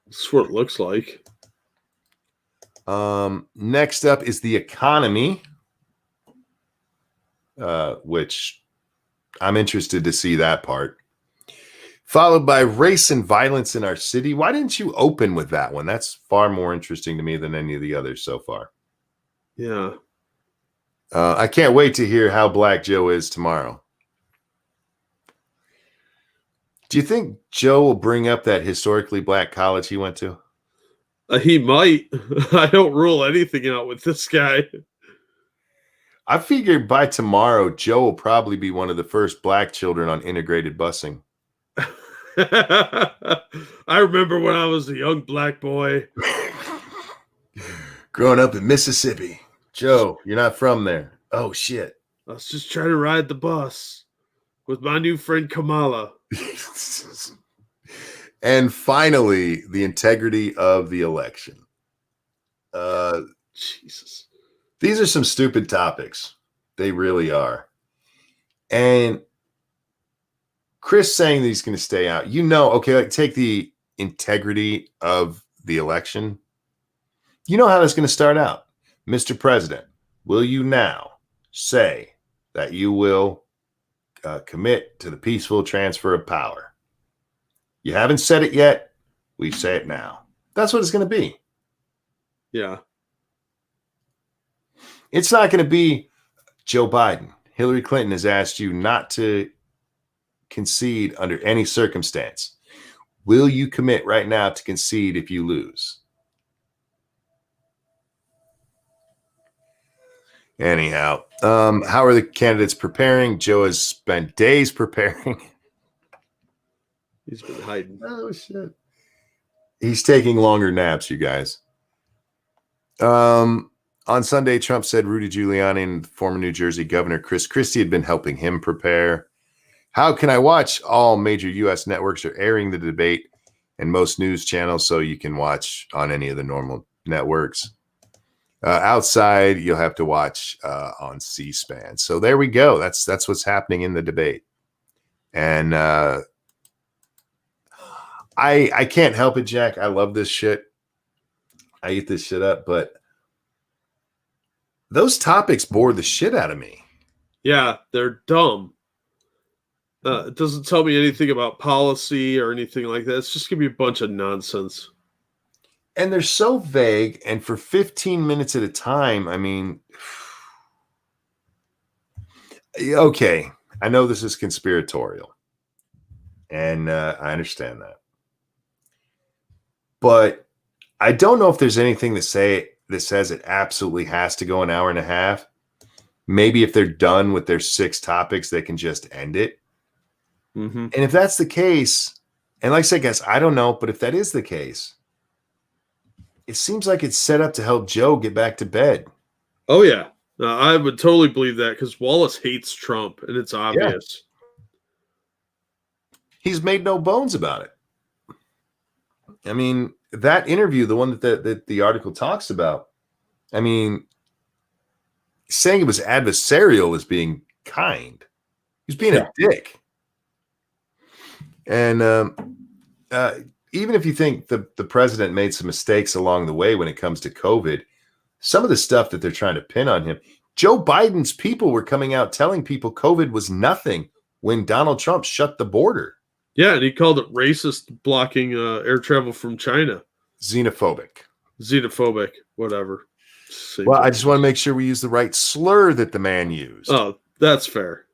That's what it looks like. Next up is the economy, which I'm interested to see that part. Followed by race and violence in our city. Why didn't you open with that one? That's far more interesting to me than any of the others so far. Yeah. I can't wait to hear how Black Joe is tomorrow. Do you think Joe will bring up that historically black college he went to? He might. I don't rule anything out with this guy. I figured by tomorrow, Joe will probably be one of the first black children on integrated busing. I remember when I was a young black boy. Growing up in Mississippi. Joe, you're not from there. Oh, shit. I was just trying to ride the bus with my new friend Kamala. And finally, the integrity of the election. Jesus. These are some stupid topics. They really are. And Chris saying that he's going to stay out. Okay, like take the integrity of the election. You know how that's going to start out. Mr. President, will you now say that you will commit to the peaceful transfer of power? You haven't said it yet. We say it now. That's what it's going to be. Yeah. It's not going to be Joe Biden. Hillary Clinton has asked you not to concede under any circumstance. Will you commit right now to concede if you lose? Anyhow, how are the candidates preparing? Joe has spent days preparing. He's been hiding. Oh, shit. He's taking longer naps, you guys. On Sunday, Trump said Rudy Giuliani and former New Jersey Governor Chris Christie had been helping him prepare. How can I watch? All major U.S. networks are airing the debate and most news channels, so you can watch on any of the normal networks. Outside, you'll have to watch on C-SPAN. So there we go. That's what's happening in the debate. And I can't help it, Jack. I love this shit. I eat this shit up, but those topics bore the shit out of me. Yeah, they're dumb. It doesn't tell me anything about policy or anything like that. It's just going to be a bunch of nonsense. And they're so vague. And for 15 minutes at a time, I mean, okay, I know this is conspiratorial. And I understand that. But I don't know if there's anything that says it absolutely has to go an hour and a half. Maybe if they're done with their 6 topics, they can just end it. Mm-hmm. And if that's the case, and like I said, guys, I don't know, but if that is the case, it seems like it's set up to help Joe get back to bed. Oh, yeah. I would totally believe that because Wallace hates Trump, and it's obvious. Yeah. He's made no bones about it. I mean, that interview, the one that the article talks about, I mean, saying it was adversarial was being kind. He was being a dick. And even if you think the president made some mistakes along the way when it comes to COVID, some of the stuff that they're trying to pin on him, Joe Biden's people were coming out telling people COVID was nothing when Donald Trump shut the border. Yeah, and he called it racist, blocking air travel from China. Xenophobic, whatever. Well, I just want to make sure we use the right slur that the man used. Oh, that's fair.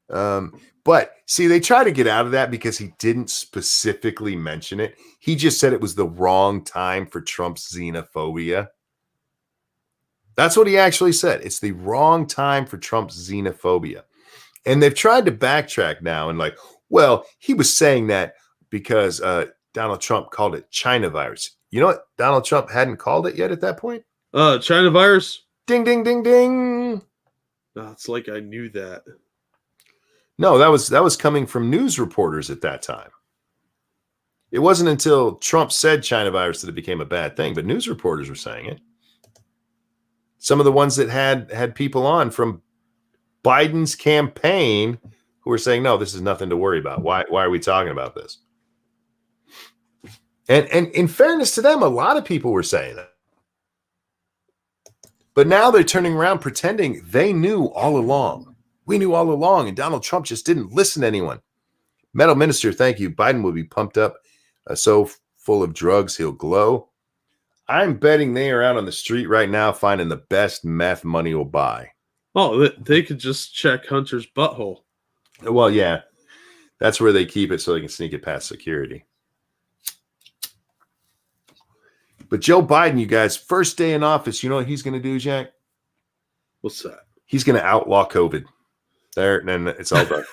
But see, they try to get out of that because he didn't specifically mention it. He just said it was the wrong time for Trump's xenophobia. That's what he actually said. It's the wrong time for Trump's xenophobia. And they've tried to backtrack now and like, well, he was saying that because Donald Trump called it China virus. You know what? Donald Trump hadn't called it yet at that point. China virus. Ding, ding, ding, ding. Oh, it's like I knew that. No, that was coming from news reporters at that time. It wasn't until Trump said China virus that it became a bad thing, but news reporters were saying it. Some of the ones that had people on from Biden's campaign who were saying, no, this is nothing to worry about. Why are we talking about this? And in fairness to them, a lot of people were saying that. But now they're turning around pretending they knew all along. We knew all along, and Donald Trump just didn't listen to anyone. Metal Minister, thank you. Biden will be pumped up, so full of drugs he'll glow. I'm betting they are out on the street right now finding the best meth money will buy. Oh, they could just check Hunter's butthole. Well, yeah. That's where they keep it so they can sneak it past security. But Joe Biden, you guys, first day in office, you know what he's going to do, Jack? What's that? He's going to outlaw COVID. There, and then it's all done.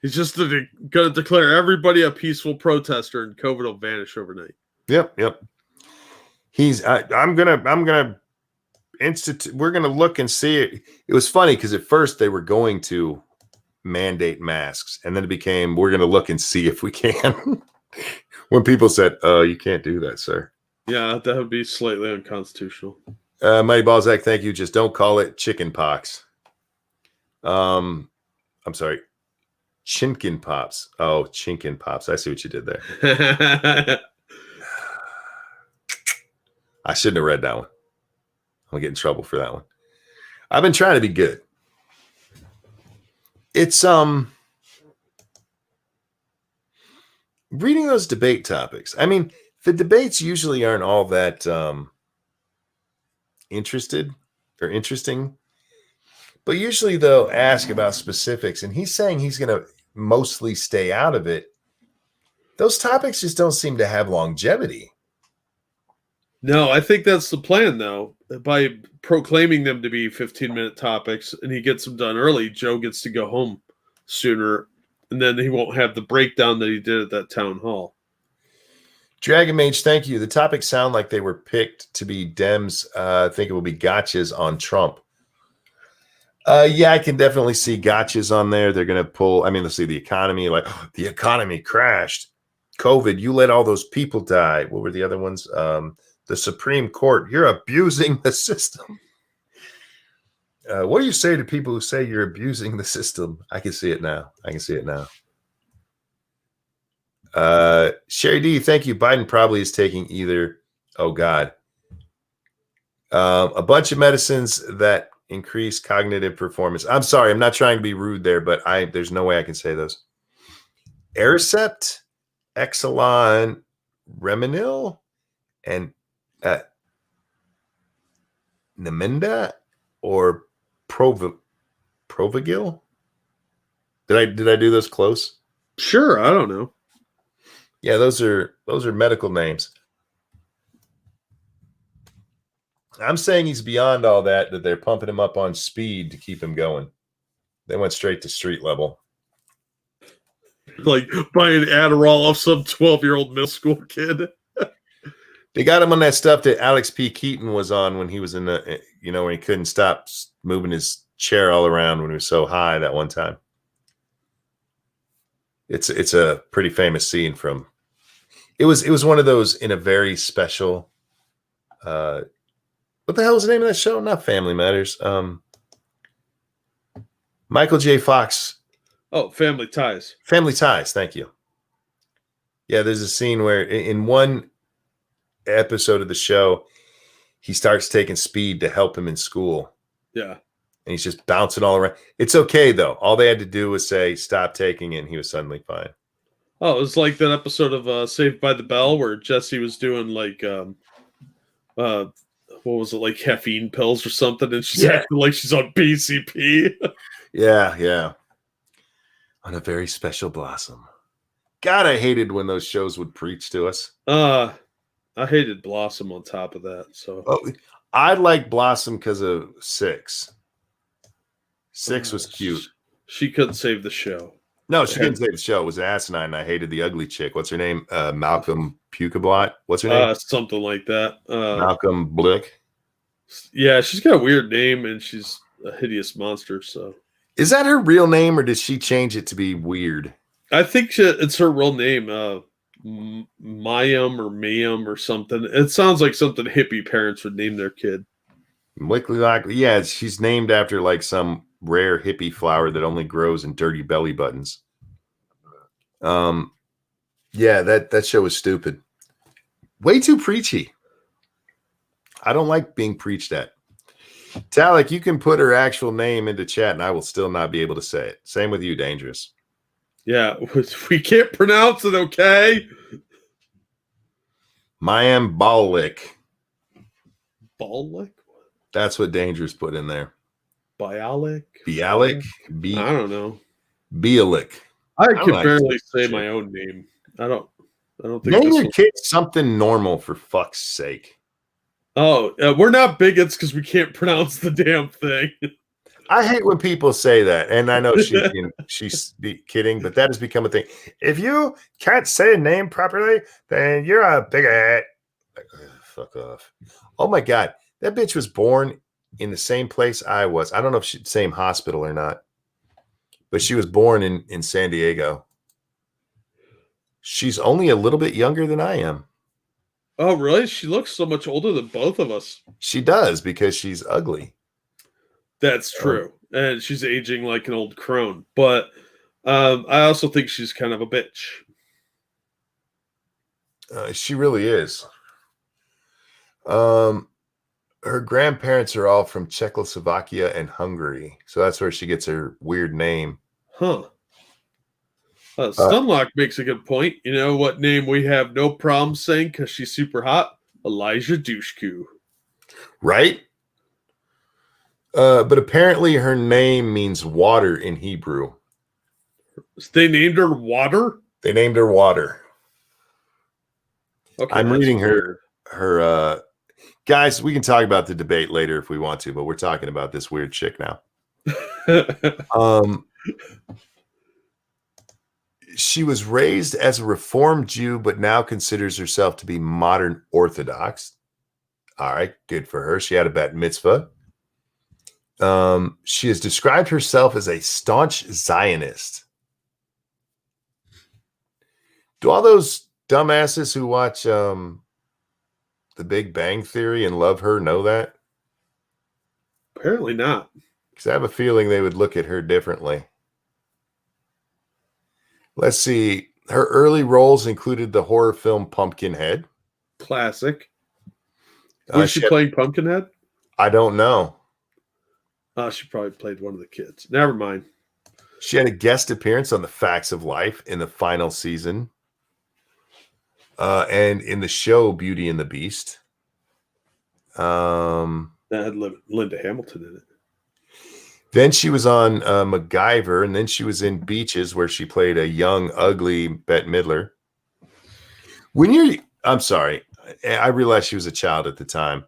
He's just going to declare everybody a peaceful protester, and COVID will vanish overnight. Yep. I'm gonna institute. We're gonna look and see it. It was funny because at first they were going to mandate masks, and then it became we're gonna look and see if we can. When people said, "Oh, you can't do that, sir." Yeah, that would be slightly unconstitutional. Mighty Balzac, thank you. Just don't call it chicken pox. I'm sorry. Chinkin pops. Oh, chinkin pops. I see what you did there. I shouldn't have read that one. I'm gonna get in trouble for that one. I've been trying to be good. It's reading those debate topics. I mean, the debates usually aren't all that interesting, but usually they'll ask about specifics, and he's saying he's going to mostly stay out of it. Those topics just don't seem to have longevity. No, I think that's the plan, though. By proclaiming them to be 15-minute topics and he gets them done early, Joe gets to go home sooner, and then he won't have the breakdown that he did at that town hall. Dragon Mage, thank you. The topics sound like they were picked to be Dems. I think it will be gotchas on Trump. Yeah, I can definitely see gotchas on there. They're going to pull, let's see the economy, like the economy crashed. COVID, you let all those people die. What were the other ones? The Supreme Court, you're abusing the system. What do you say to people who say you're abusing the system? I can see it now. Sherry D, thank you. Biden probably is taking either. Oh, God. A bunch of medicines that increase cognitive performance. I'm sorry. I'm not trying to be rude there, but there's no way I can say those. Aricept Exelon Reminil and Namenda or Provigil. Did I do those close? Sure, I don't know. Yeah, those are medical names. I'm saying he's beyond all that they're pumping him up on speed to keep him going. They went straight to street level. Like buying Adderall off some 12-year-old middle school kid. They got him on that stuff that Alex P. Keaton was on when he was in the, when he couldn't stop moving his chair all around when he was so high that one time. It's a pretty famous scene from. It was one of those in a very special. What the hell was the name of that show? Not Family Matters. Michael J. Fox. Oh, Family Ties. Family Ties. Thank you. Yeah, there's a scene where in one episode of the show, he starts taking speed to help him in school. Yeah. And he's just bouncing all around. It's okay, though. All they had to do was say, stop taking it, and he was suddenly fine. Oh, it was like that episode of Saved by the Bell where Jesse was doing like, what was it, like caffeine pills or something, and she's acting like she's on PCP. Yeah. On a very special blossom. God, I hated when those shows would preach to us. I hated Blossom on top of that. So I like Blossom because of Six. Six was cute. She couldn't save the show. No, she couldn't save the show. It was asinine. I hated the ugly chick. What's her name? Malcolm Pukeblot. What's her name? Something like that. Malcolm Blick. Yeah, she's got a weird name and she's a hideous monster. So, is that her real name or did she change it to be weird? I think it's her real name. Mayim or something. It sounds like something hippie parents would name their kid. Yeah, she's named after like some rare hippie flower that only grows in dirty belly buttons. Yeah, that show was stupid. Way too preachy. I don't like being preached at. Talik, you can put her actual name into chat and I will still not be able to say it. Same with you, Dangerous. Yeah, we can't pronounce it, okay? Mayim Bialik. Bialik? That's what Dangerous put in there. Bialik? I don't know. Bialik. I can barely say my own name. I don't think name your kid something normal for fuck's sake. Oh, we're not bigots because we can't pronounce the damn thing. I hate when people say that, and I know she's kidding, but that has become a thing. If you can't say a name properly, then you're a bigot. Like, fuck off. Oh my God, that bitch was born in the same place I was. I don't know if she's the same hospital or not, but she was born in San Diego. She's only a little bit younger than I am. Oh, really? She looks so much older than both of us. She does because she's ugly. That's true. And she's aging like an old crone. But I also think she's kind of a bitch. She really is. Her grandparents are all from Czechoslovakia and Hungary. So that's where she gets her weird name. Huh. Stunlock makes a good point. You know what name we have no problem saying because she's super hot? Elijah Dushku. Right? But apparently her name means water in Hebrew. They named her Water? They named her Water. Okay, I'm reading her guys, we can talk about the debate later if we want to, but we're talking about this weird chick now. She was raised as a Reformed Jew, but now considers herself to be modern Orthodox. All right, good for her. She had a bat mitzvah. She has described herself as a staunch Zionist. Do all those dumbasses who watch The Big Bang Theory and love her know that? Apparently not. Because I have a feeling they would look at her differently. Let's see. Her early roles included the horror film Pumpkinhead. Classic. Was she playing Pumpkinhead? I don't know. She probably played one of the kids. Never mind. She had a guest appearance on The Facts of Life in the final season. And in the show Beauty and the Beast. That had Linda Hamilton in it. Then she was on MacGyver, and then she was in Beaches, where she played a young, ugly Bette Midler. I'm sorry, I realized she was a child at the time,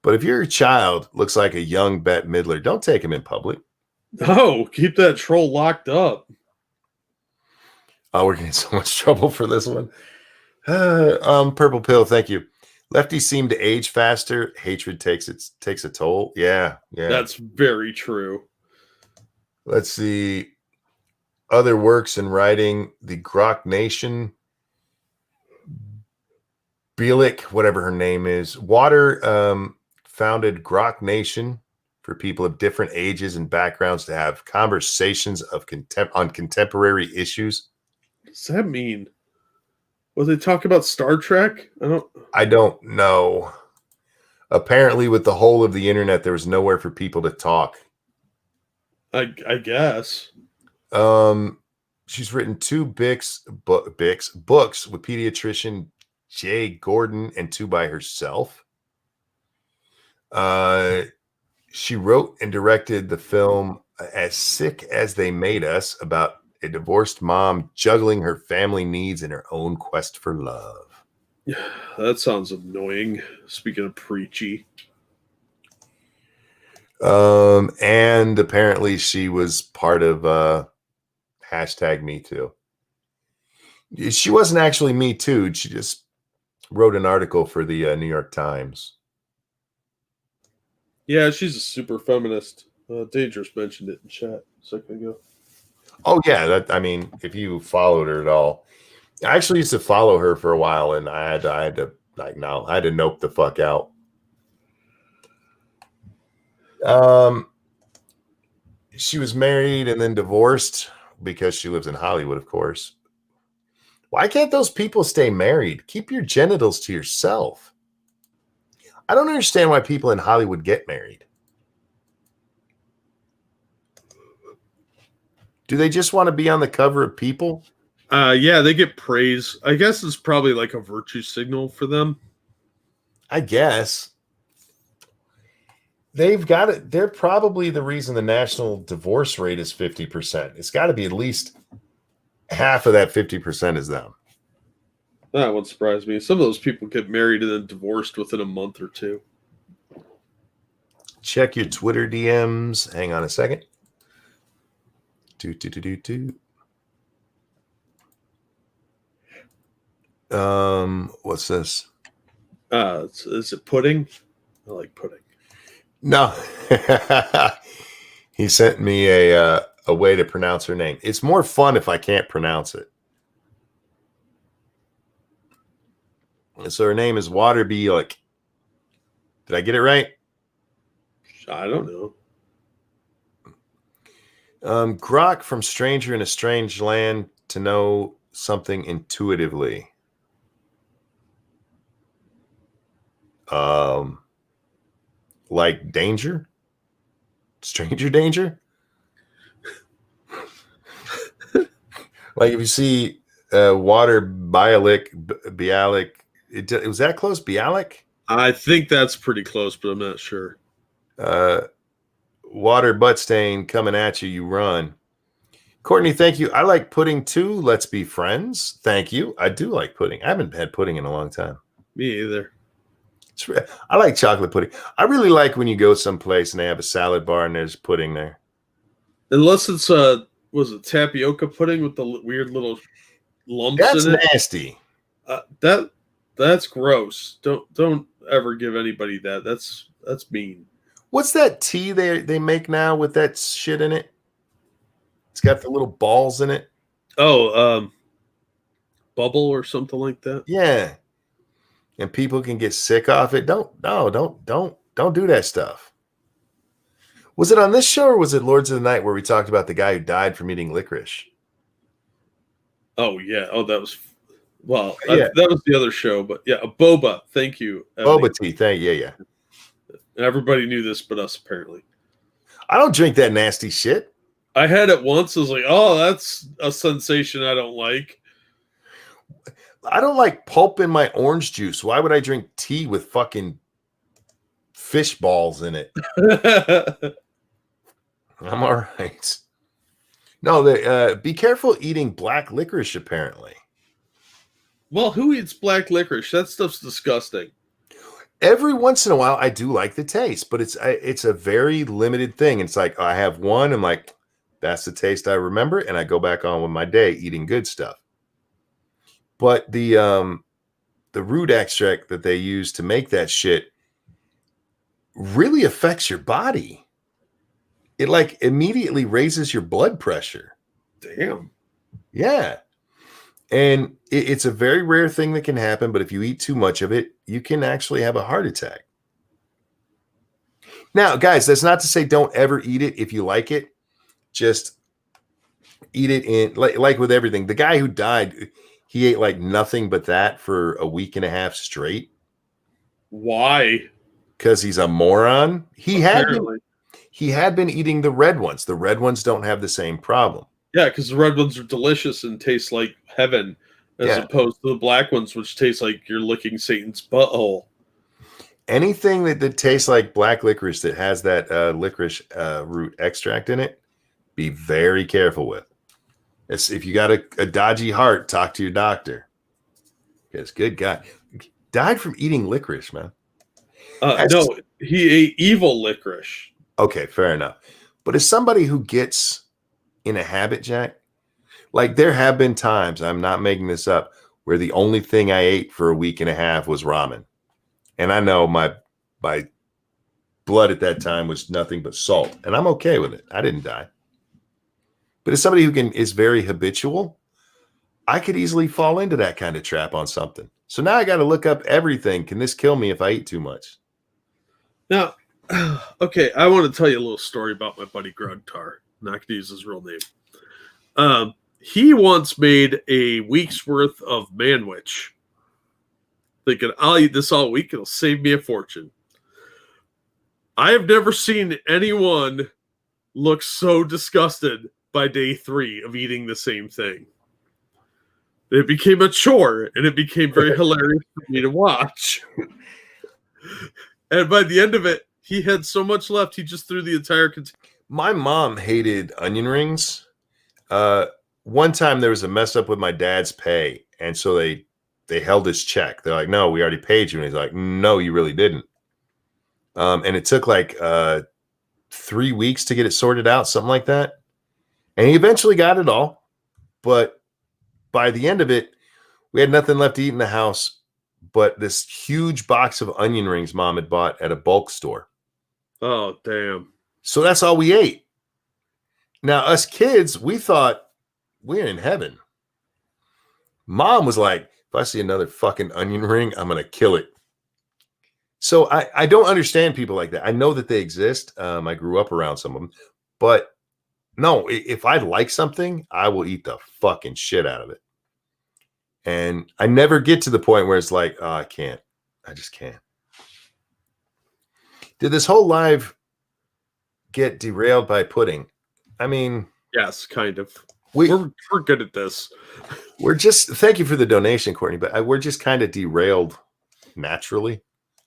but if your child looks like a young Bette Midler, don't take him in public. Oh, keep that troll locked up. Oh, we're getting so much trouble for this one. Purple Pill, thank you. Lefties seem to age faster. Hatred takes a toll. Yeah. That's very true. Let's see. Other works in writing. The Grok Nation. Bialik, whatever her name is. Water founded Grok Nation for people of different ages and backgrounds to have conversations on contemporary issues. What does that mean? Will they talk about Star Trek? I don't know. Apparently, with the whole of the internet, there was nowhere for people to talk. I guess. She's written 2 books with pediatrician Jay Gordon and 2 by herself. She wrote and directed the film As Sick as They Made Us, about a divorced mom juggling her family needs in her own quest for love. Yeah, that sounds annoying. Speaking of preachy. And apparently she was part of #MeToo. She wasn't actually Me Too. She just wrote an article for the New York Times. Yeah, she's a super feminist. Dangerous mentioned it in chat a second ago. Oh yeah, if you followed her at all, I actually used to follow her for a while, and I had to nope the fuck out. She was married and then divorced because she lives in Hollywood, of course. Why can't those people stay married? Keep your genitals to yourself. I don't understand why people in Hollywood get married. Do they just want to be on the cover of People? Yeah, they get praise. I guess it's probably like a virtue signal for them. I guess. They've got it. They're probably the reason the national divorce rate is 50%. It's got to be at least half of that 50% is them. That wouldn't surprise me. Some of those people get married and then divorced within a month or 2. Check your Twitter DMs. Hang on a second. What's this? Is it pudding? I like pudding. No. He sent me a way to pronounce her name. It's more fun if I can't pronounce it. So her name is Water Bialik. Did I get it right? I don't know. Grok from Stranger in a Strange Land to know something intuitively. Like danger? Stranger danger? Like if you see Water Bialik, it was that close? Bialik? I think that's pretty close, but I'm not sure. Water butt stain coming at you, you run. Courtney, thank you. I like pudding too. Let's be friends. Thank you. I do like pudding. I haven't had pudding in a long time. Me either. I like chocolate pudding. I really like when you go someplace and they have a salad bar and there's pudding there. Unless it's was it tapioca pudding with the weird little lumps That's in it? Nasty. That's gross. Don't ever give anybody that. That's mean. What's that tea they make now with that shit in it? It's got the little balls in it. Oh, bubble or something like that. Yeah. And people can get sick off it. Don't do that stuff. Was it on this show or was it Lords of the Night where we talked about the guy who died from eating licorice? Oh yeah. Oh, that was that was the other show. But yeah, boba. Thank you, Boba tea. Thank you. Yeah. And everybody knew this, but us apparently. I don't drink that nasty shit. I had it once. I was like, oh, that's a sensation I don't like. I don't like pulp in my orange juice. Why would I drink tea with fucking fish balls in it? I'm all right. No, be careful eating black licorice, apparently. Well, who eats black licorice? That stuff's disgusting. Every once in a while, I do like the taste, but it's a very limited thing. It's like I have one, I'm like, that's the taste I remember, and I go back on with my day eating good stuff. But the root extract that they use to make that shit really affects your body. It like immediately raises your blood pressure. Damn. Yeah. And it's a very rare thing that can happen, but if you eat too much of it, you can actually have a heart attack. Now, guys, that's not to say don't ever eat it if you like it. Just eat it in like with everything. The guy who died, he ate like nothing but that for a week and a half straight. Why? Because he's a moron. He had been eating the red ones. The red ones don't have the same problem. Yeah, because the red ones are delicious and taste like heaven, as opposed to the black ones, which taste like you're licking Satan's butthole. Anything that tastes like black licorice that has that licorice root extract in it, be very careful with. If you got a dodgy heart, talk to your doctor. Because good God, died from eating licorice, man. No, he ate evil licorice. Okay, fair enough. But as somebody who gets in a habit, Jack, like there have been times, I'm not making this up, where the only thing I ate for a week and a half was ramen. And I know my blood at that time was nothing but salt. And I'm okay with it. I didn't die. But as somebody who is very habitual, I could easily fall into that kind of trap on something. So now I got to look up everything. Can this kill me if I eat too much? Now, okay, I want to tell you a little story about my buddy Grugtar. Not going to use his real name. He once made a week's worth of manwich, thinking, I'll eat this all week. It'll save me a fortune. I have never seen anyone look so disgusted by day 3 of eating the same thing. It became a chore, and it became very hilarious for me to watch. And by the end of it, he had so much left, he just threw the entire container. My mom hated onion rings. One time there was a mess up with my dad's pay, and so they held his check. They're like, no, we already paid you. And he's like, no, you really didn't. And it took like 3 weeks to get it sorted out, something like that. And he eventually got it all. But by the end of it, we had nothing left to eat in the house but this huge box of onion rings mom had bought at a bulk store. Oh, damn. So that's all we ate. Now, us kids, we thought we're in heaven. Mom was like, if I see another fucking onion ring, I'm going to kill it. So I don't understand people like that. I know that they exist. I grew up around some of them. But no, if I like something, I will eat the fucking shit out of it. And I never get to the point where it's like, oh, I can't. I just can't. Did this whole live get derailed by pudding? I mean, yes, kind of. We're good at this. We're just, thank you for the donation, Courtney, but we're just kind of derailed naturally.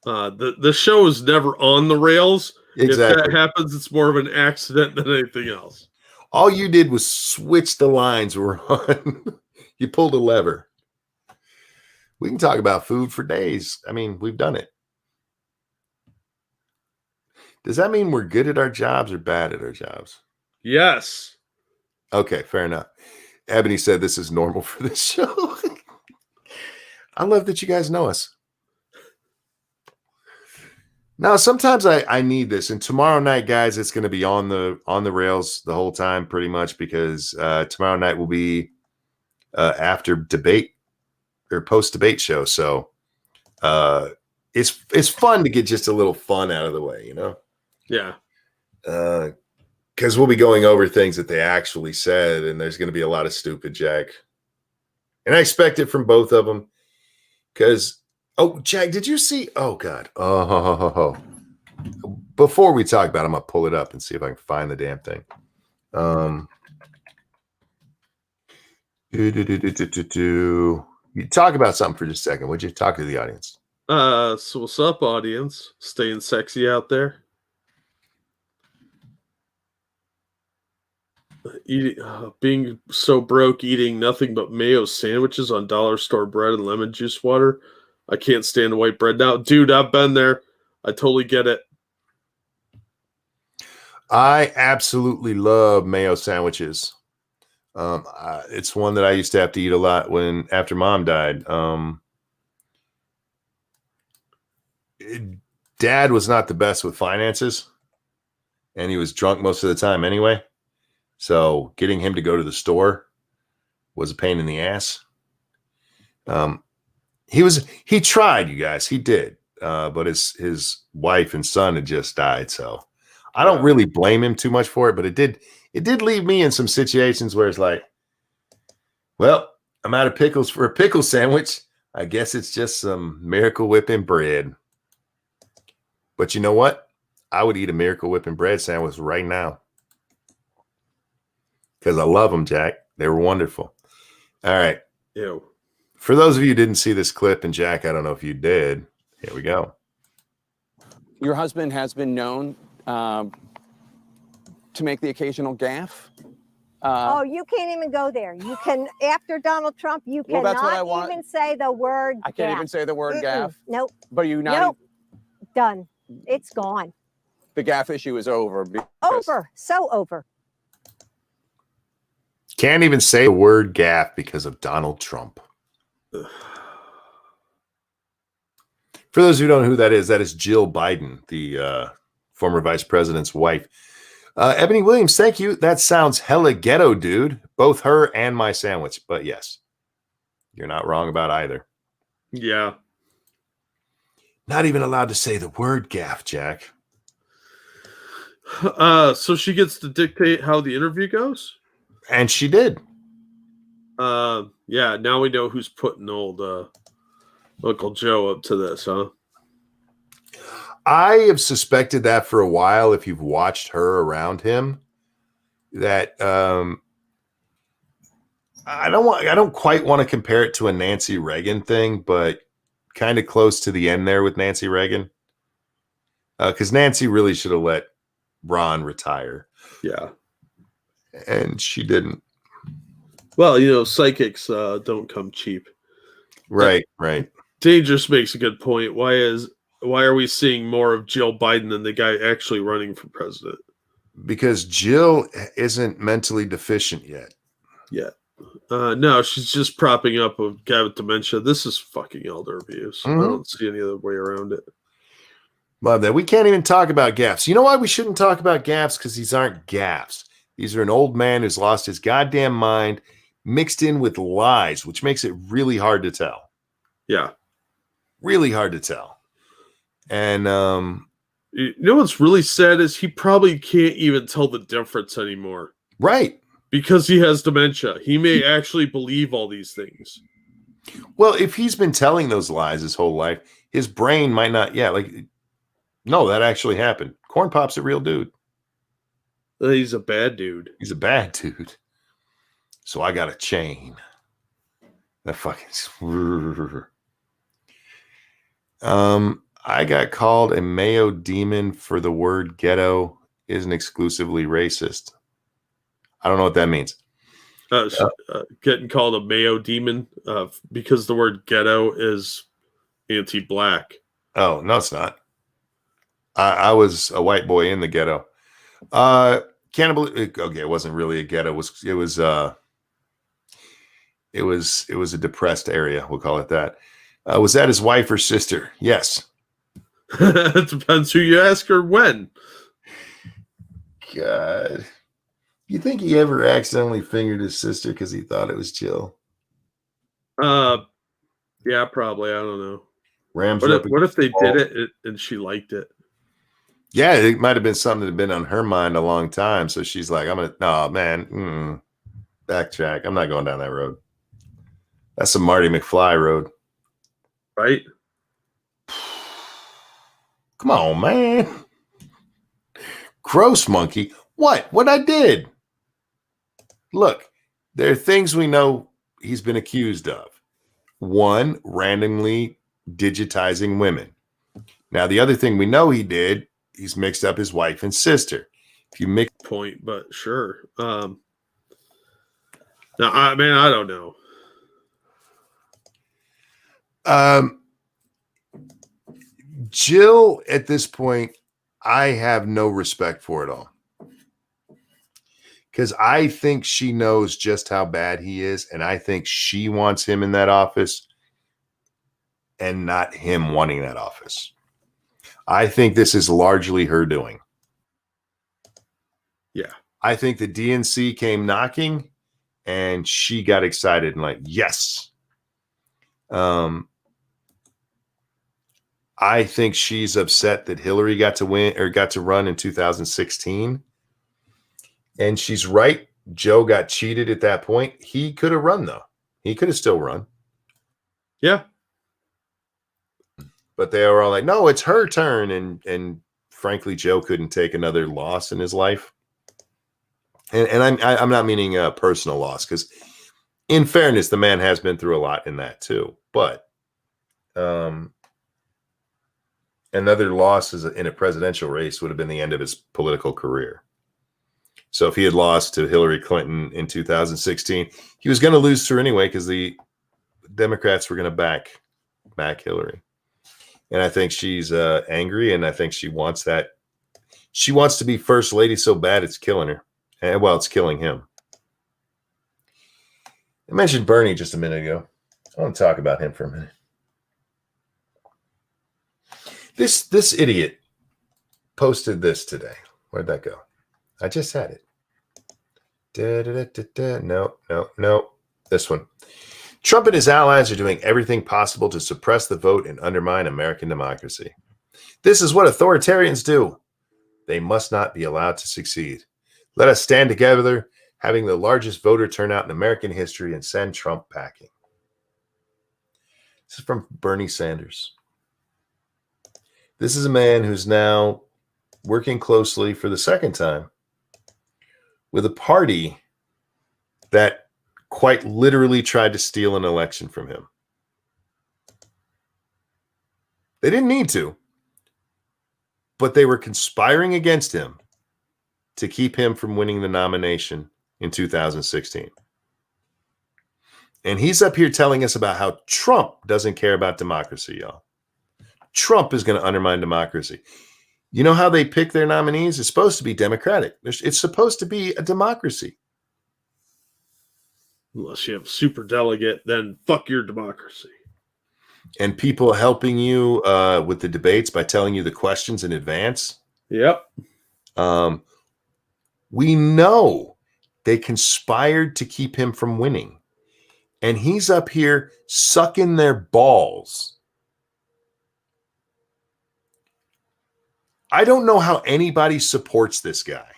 The show is never on the rails. Exactly. If that happens, it's more of an accident than anything else. All you did was switch the lines we're on. You pulled a lever. We can talk about food for days. I mean, we've done it. Does that mean we're good at our jobs or bad at our jobs? Yes. Okay, fair enough. Ebony said this is normal for this show. I love that you guys know us. Now, sometimes I need this, and tomorrow night, guys, it's going to be on the rails the whole time, pretty much, because tomorrow night will be after debate or post debate show. So it's fun to get just a little fun out of the way, you know? Yeah. Because we'll be going over things that they actually said, and there's going to be a lot of stupid, Jack. And I expect it from both of them. Because, oh, Jack, did you see? Oh, God. Oh. Before we talk about it, I'm going to pull it up and see if I can find the damn thing. You talk about something for just a second. Would you talk to the audience? So what's up, audience? Staying sexy out there? Being so broke, eating nothing but mayo sandwiches on dollar store bread and lemon juice water. I can't stand white bread now. Dude, I've been there. I totally get it. I absolutely love mayo sandwiches. It's one that I used to have to eat a lot after mom died. Dad was not the best with finances, and he was drunk most of the time anyway. So getting him to go to the store was a pain in the ass. He tried, you guys, he did. But his wife and son had just died. So I don't really blame him too much for it, but it did leave me in some situations where it's like, well, I'm out of pickles for a pickle sandwich. I guess it's just some Miracle Whip and bread. But you know what? I would eat a Miracle Whip and bread sandwich right now. Because I love them, Jack. They were wonderful. All right. Ew. For those of you who didn't see this clip, and Jack, I don't know if you did. Here we go. Your husband has been known to make the occasional gaffe. Oh, you can't even go there. You can, after Donald Trump, you Well, that's what I cannot want. even say the word I can't gaffe. even say the word gaffe. Nope. But you not Nope. Done. It's gone. the gaffe issue is over. Over. So over. Can't even say the word gaffe because of Donald Trump. For those who don't know who that is Jill Biden, the former vice president's wife. Ebony Williams, thank you. That sounds hella ghetto, dude. Both her and my sandwich. But yes, you're not wrong about either. Yeah. Not even allowed to say the word gaffe, Jack. So she gets to dictate how the interview goes? And she did. Yeah, now we know who's putting old Uncle Joe up to this, huh? I have suspected that for a while. If you've watched her around him, that I don't quite want to compare it to a Nancy Reagan thing, but kind of close to the end there with Nancy Reagan, because Nancy really should have let Ron retire. Yeah, and she didn't. Well, you know, psychics don't come cheap. Right, right. Dangerous makes a good point. Why are we seeing more of Jill Biden than the guy actually running for president? Because Jill isn't mentally deficient yet. Yeah. No, she's just propping up a guy with dementia. This is fucking elder abuse. Mm-hmm. I don't see any other way around it. Love that. We can't even talk about gaffes. You know why we shouldn't talk about gaffes? Because these aren't gaffes. These are an old man who's lost his goddamn mind mixed in with lies, which makes it really hard to tell. Yeah. Really hard to tell. And you know what's really sad is he probably can't even tell the difference anymore. Right. Because he has dementia. He may actually believe all these things. Well, if he's been telling those lies his whole life, his brain might not. Yeah, like, no, that actually happened. Corn Pop's a real dude. He's a bad dude. He's a bad dude. So I got a chain. That fucking. I got called a Mayo demon for the word ghetto isn't exclusively racist. I don't know what that means. Getting called a Mayo demon because the word ghetto is anti-black. Oh, no, it's not. I was a white boy in the ghetto. Can't believe. Okay, it wasn't really a ghetto. It was a depressed area. We'll call it that. Was that his wife or sister? Yes. It depends who you ask or when. God. You think he ever accidentally fingered his sister because he thought it was Jill? Yeah, probably. I don't know. What if they did it and she liked it? Yeah, it might have been something that had been on her mind a long time. So she's like, no, man, backtrack. I'm not going down that road. That's a Marty McFly road. Right? Come on, man. Gross monkey. What I did? Look, there are things we know he's been accused of. one, randomly digitizing women. Now, the other thing we know he did, he's mixed up his wife and sister. If you mix Point, but sure. Now, I don't know. Jill, at this point, I have no respect for it all. Because I think she knows just how bad he is, and I think she wants him in that office and not him wanting that office. I think this is largely her doing. Yeah. I think the DNC came knocking and she got excited and like, yes. I think she's upset that Hillary got to win or got to run in 2016. And she's right. Joe got cheated at that point. He could have run, though. He could have still run. Yeah. But they were all like, no, it's her turn. And frankly, Joe couldn't take another loss in his life. And I'm not meaning a personal loss, because in fairness, the man has been through a lot in that too. But another loss in a presidential race would have been the end of his political career. So if he had lost to Hillary Clinton in 2016, he was going to lose to her anyway, because the Democrats were going to back Hillary. And I think she's angry, and I think she wants that. She wants to be first lady so bad it's killing her. And well, it's killing him. I mentioned Bernie just a minute ago. I want to talk about him for a minute. This idiot posted this today. Where'd that go? I just had it. No. This one. Trump and his allies are doing everything possible to suppress the vote and undermine American democracy. This is what authoritarians do. They must not be allowed to succeed. Let us stand together, having the largest voter turnout in American history, and send Trump packing. This is from Bernie Sanders. This is a man who's now working closely for the second time with a party that quite literally tried to steal an election from him. They didn't need to, but they were conspiring against him to keep him from winning the nomination in 2016. And he's up here telling us about how Trump doesn't care about democracy, y'all. Trump is going to undermine democracy. You know how they pick their nominees? It's supposed to be democratic. It's supposed to be a democracy. Unless you have a super delegate, then fuck your democracy. And people helping you with the debates by telling you the questions in advance. Yep. We know they conspired to keep him from winning. And he's up here sucking their balls. I don't know how anybody supports this guy.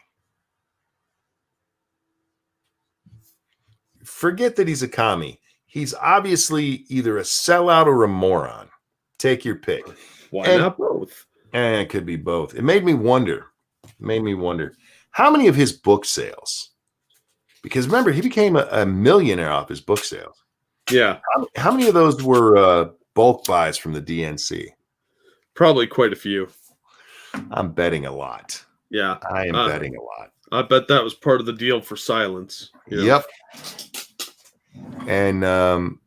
Forget that he's a commie. He's obviously either a sellout or a moron. Take your pick. Why not both? And it could be both. It made me wonder. How many of his book sales? Because remember, he became a millionaire off his book sales. Yeah. How many of those were bulk buys from the DNC? Probably quite a few. I'm betting a lot. Yeah. I am betting a lot. I bet that was part of the deal for silence. Yep. And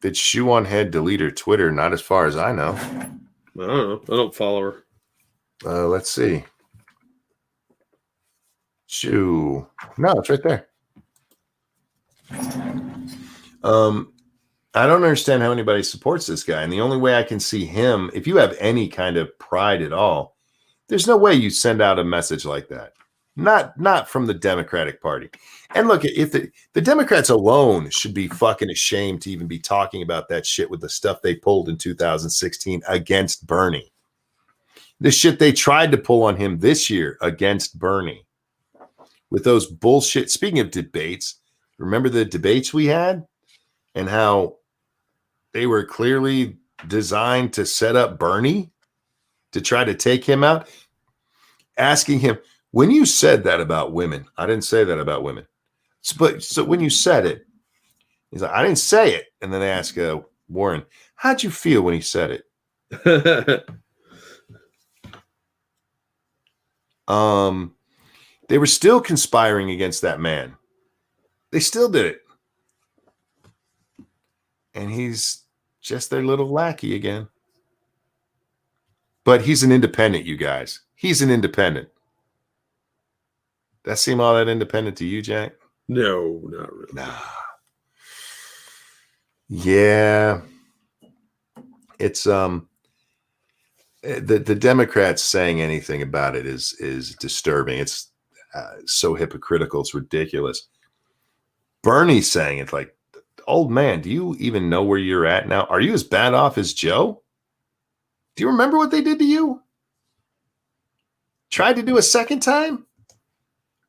did Shoe on Head delete her Twitter? Not as far as I know. I don't know. I don't follow her. Let's see. Shoe. No, it's right there. I don't understand how anybody supports this guy. And the only way I can see him, if you have any kind of pride at all, there's no way you send out a message like that. Not from the Democratic Party. And look, if the Democrats alone should be fucking ashamed to even be talking about that shit with the stuff they pulled in 2016 against Bernie. The shit they tried to pull on him this year against Bernie. With those bullshit. Speaking of debates, remember the debates we had and how they were clearly designed to set up Bernie to try to take him out? Asking him, when you said that about women, I didn't say that about women. But so when you said it, He's like, I didn't say it. And then they ask Warren, how'd you feel when he said it? They were still conspiring against that man. They still did it. And he's just their little lackey again. But he's an independent, you guys. He's an independent. That seem all that independent to you, Jack? No, not really. Nah. Yeah. It's the Democrats saying anything about it is disturbing. It's so hypocritical. It's ridiculous. Bernie's saying it like, old man, do you even know where you're at now? Are you as bad off as Joe? Do you remember what they did to you? Tried to do a second time?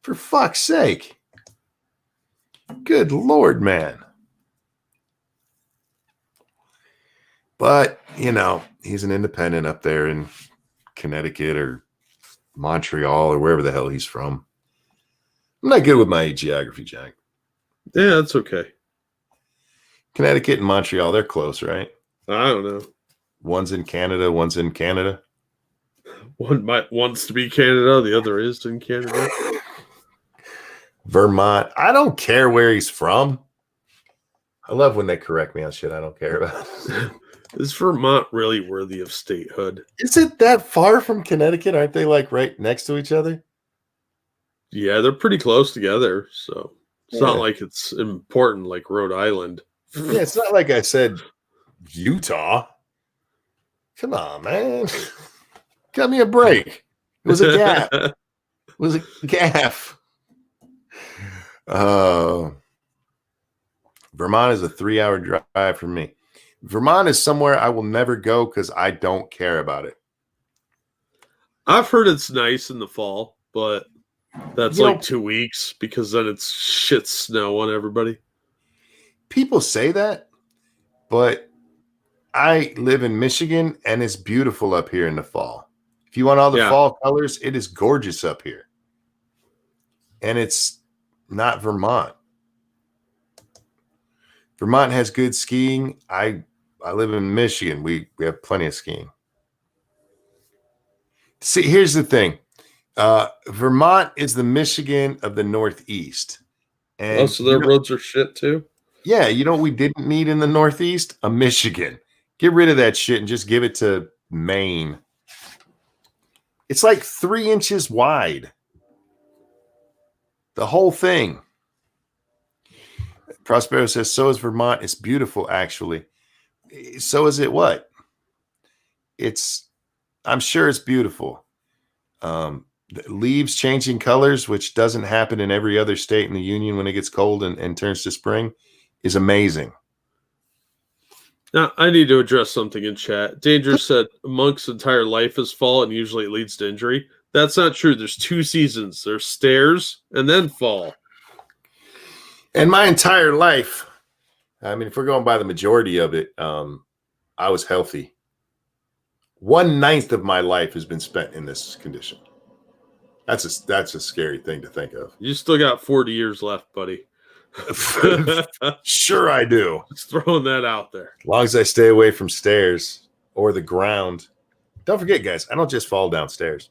For fuck's sake. Good Lord, man. But, you know, he's an independent up there in Connecticut or Montreal or wherever the hell he's from. I'm not good with my geography, Jack. Yeah, that's okay. Connecticut and Montreal, they're close, right? I don't know. One's in Canada, one's in Canada. One wants to be Canada, the other is in Canada. Vermont. I don't care where he's from. I love when they correct me on shit I don't care about. Is Vermont really worthy of statehood? Is it that far from Connecticut? Aren't they like right next to each other? Yeah, they're pretty close together, so it's Yeah. not like it's important like Rhode Island. Yeah, it's not like I said Utah. Come on, man. Cut me a break. It was a gap. It was a gaff. Vermont is a 3-hour drive for me. Vermont is somewhere I will never go because I don't care about it. I've heard it's nice in the fall, but that's You know- like 2 weeks because then it's shit snow on everybody. People say that, but I live in Michigan and it's beautiful up here in the fall. If you want all the Yeah. fall colors, it is gorgeous up here. And it's not Vermont. Vermont has good skiing. I live in Michigan. We have plenty of skiing. See, here's the thing. Vermont is the Michigan of the Northeast. And Oh, so their roads are shit too? yeah, you know what we didn't need in the Northeast? A Michigan. Get rid of that shit and just give it to Maine. It's like 3 inches wide. The whole thing. Prospero says, so is Vermont. It's beautiful, actually. So is it what? I'm sure it's beautiful. The leaves changing colors, which doesn't happen in every other state in the union when it gets cold and turns to spring, is amazing. Now, I need to address something in chat. Danger said a monk's entire life is fall and usually it leads to injury. That's not true. There's 2 seasons. There's stairs and then fall. And my entire life, I mean, if we're going by the majority of it, I was healthy. 1/9 of my life has been spent in this condition. That's a scary thing to think of. You still got 40 years left, buddy. Sure I do. Just throwing that out there. As long as I stay away from stairs or the ground. Don't forget, guys, I don't just fall downstairs.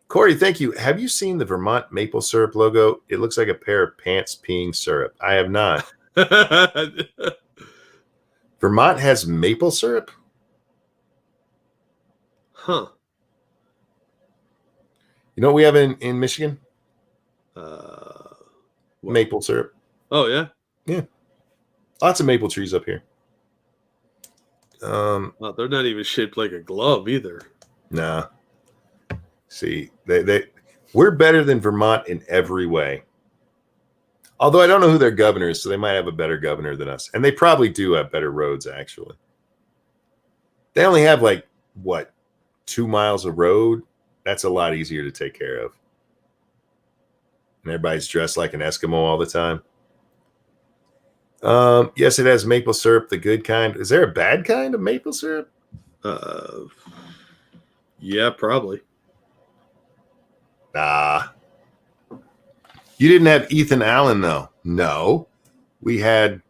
Corey, thank you. Have you seen the Vermont maple syrup logo? It looks like a pair of pants peeing syrup. I have not. Vermont has maple syrup? Huh. You know what we have in Michigan? What? Maple syrup. Oh, yeah? Yeah. Lots of maple trees up here. Well, they're not even shaped like a glove either. Nah. See, we're better than Vermont in every way. Although I don't know who their governor is, so they might have a better governor than us. And they probably do have better roads, actually. They only have 2 miles of road. That's a lot easier to take care of. And everybody's dressed like an Eskimo all the time. Yes, it has maple syrup, the good kind. Is there a bad kind of maple syrup? Yeah, probably. Nah. You didn't have Ethan Allen, though. No. We had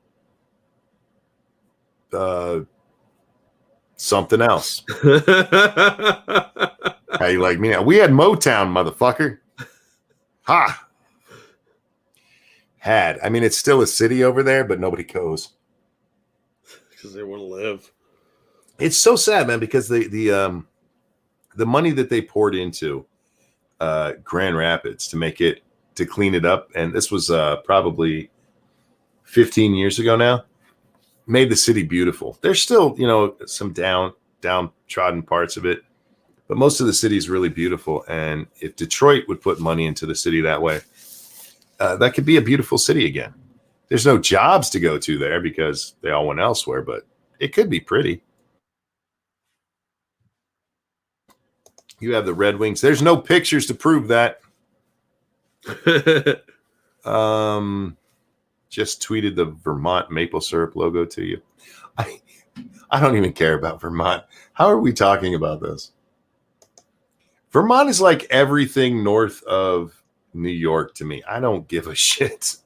something else. How you like me now? We had Motown, motherfucker. Ha! Had. I mean, it's still a city over there, but nobody goes. Because they want to live. It's so sad, man, because the money that they poured into Grand Rapids to clean it up, and this was probably 15 years ago now, made the city beautiful. There's still, some downtrodden parts of it, but most of the city is really beautiful. And if Detroit would put money into the city that way, that could be a beautiful city again. There's no jobs to go to there because they all went elsewhere, but it could be pretty. You have the Red Wings. There's no pictures to prove that. Just tweeted the Vermont maple syrup logo to you. I don't even care about Vermont. How are we talking about this? Vermont is like everything north of New York to me. I don't give a shit.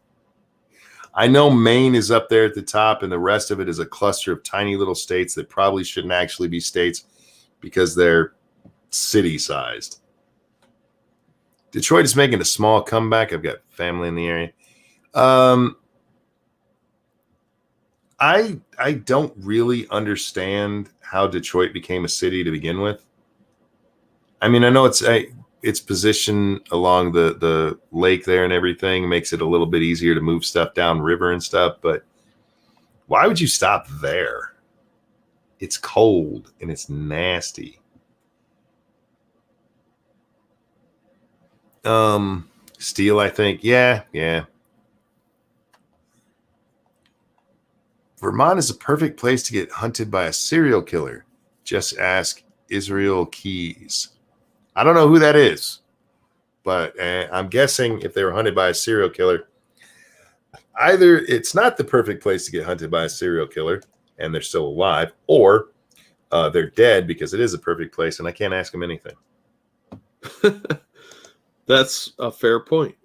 I know Maine is up there at the top, and the rest of it is a cluster of tiny little states that probably shouldn't actually be states because they're city-sized. Detroit is making a small comeback. I've got family in the area. I don't really understand how Detroit became a city to begin with. I mean, I know its position along the lake there and everything makes it a little bit easier to move stuff down river and stuff, but why would you stop there? It's cold and it's nasty. Steel, I think. Yeah. Vermont is a perfect place to get hunted by a serial killer. Just ask Israel Keys. I don't know who that is, but I'm guessing if they were hunted by a serial killer, either it's not the perfect place to get hunted by a serial killer and they're still alive, or they're dead because it is a perfect place and I can't ask them anything. That's a fair point.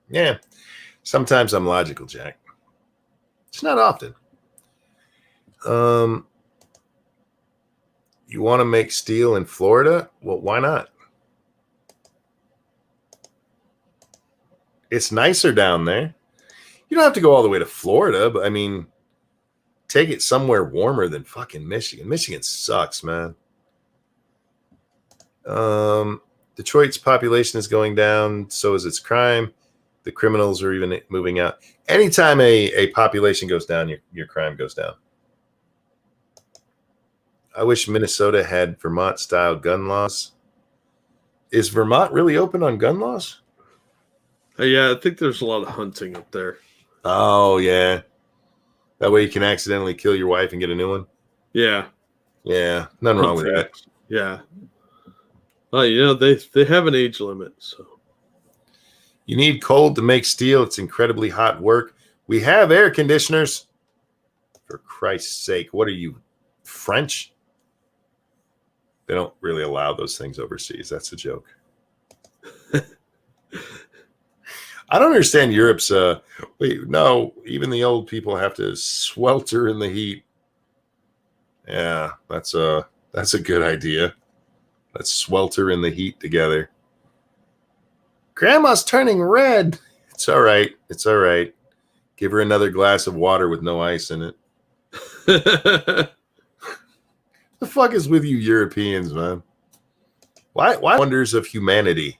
Yeah. Sometimes I'm logical, Jack. It's not often. You want to make steel in Florida? Well, why not? It's nicer down there. You don't have to go all the way to Florida, but I mean, take it somewhere warmer than fucking Michigan. Michigan sucks, man. Detroit's population is going down, so is its crime. The criminals are even moving out. Anytime a population goes down, your crime goes down. I wish Minnesota had Vermont-style gun laws. Is Vermont really open on gun laws? Yeah, I think there's a lot of hunting up there. Oh, yeah. That way you can accidentally kill your wife and get a new one? Yeah. Yeah, nothing wrong with that. Yeah. Well, they have an age limit, so. You need cold to make steel. It's incredibly hot work. We have air conditioners. For Christ's sake, what are you, French? They don't really allow those things overseas. That's a joke. I don't understand Europe's. No, even the old people have to swelter in the heat. Yeah, that's a good idea. Let's swelter in the heat together. Grandma's turning red. It's all right. It's all right. Give her another glass of water with no ice in it. The fuck is with you Europeans, man? Why wonders of humanity?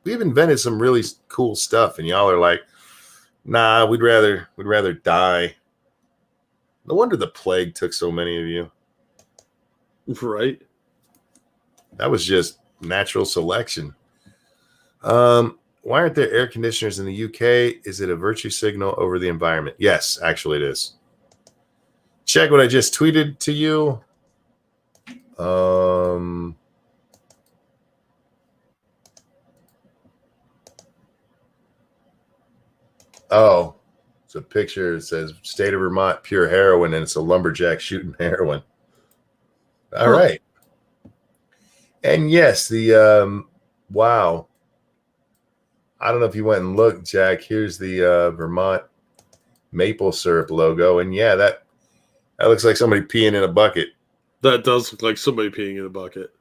We've invented some really cool stuff, and y'all are like, nah, we'd rather die. No wonder the plague took so many of you. Right. That was just natural selection. Why aren't there air conditioners in the UK? Is it a virtue signal over the environment? Yes, actually it is. Check what I just tweeted to you. Oh, it's a picture. It says state of Vermont, pure heroin, and it's a lumberjack shooting heroin. All right. And yes, the wow. I don't know if you went and looked, Jack. Here's the Vermont maple syrup logo. And yeah, That looks like somebody peeing in a bucket. That does look like somebody peeing in a bucket.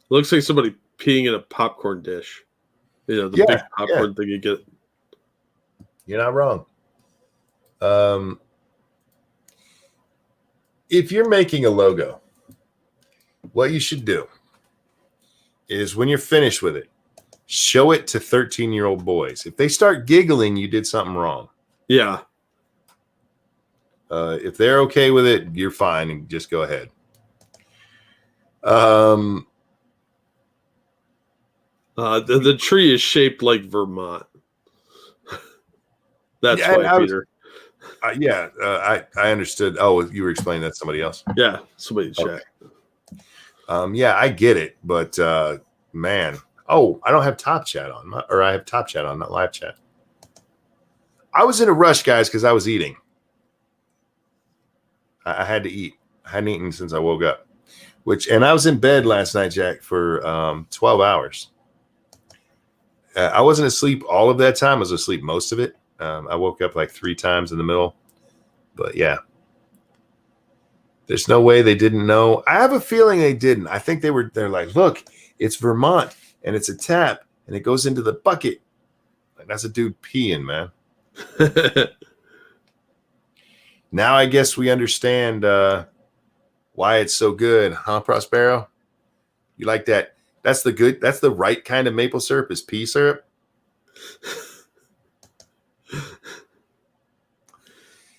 Looks like somebody peeing in a popcorn dish. You know, the big popcorn thing you get. You're not wrong. If you're making a logo, what you should do is when you're finished with it, show it to 13-year-old boys. If they start giggling, you did something wrong. Yeah. If they're okay with it, you're fine and just go ahead. The tree is shaped like Vermont. That's why, Peter. I understood. Oh, you were explaining that to somebody else. Yeah, somebody in chat. Yeah, I get it, but man, I don't have top chat on, or I have top chat on, not live chat. I was in a rush, guys, because I was eating. I had to eat. I hadn't eaten since I woke up, and I was in bed last night, Jack, for 12 hours. I wasn't asleep all of that time. I was asleep most of it. I woke up like 3 times in the middle, but yeah. There's no way they didn't know. I have a feeling they didn't. I think they're like, look, it's Vermont and it's a tap and it goes into the bucket. Like, that's a dude peeing, man. Now I guess we understand why it's so good, huh, Prospero? You like that? That's the right kind of maple syrup is pea syrup.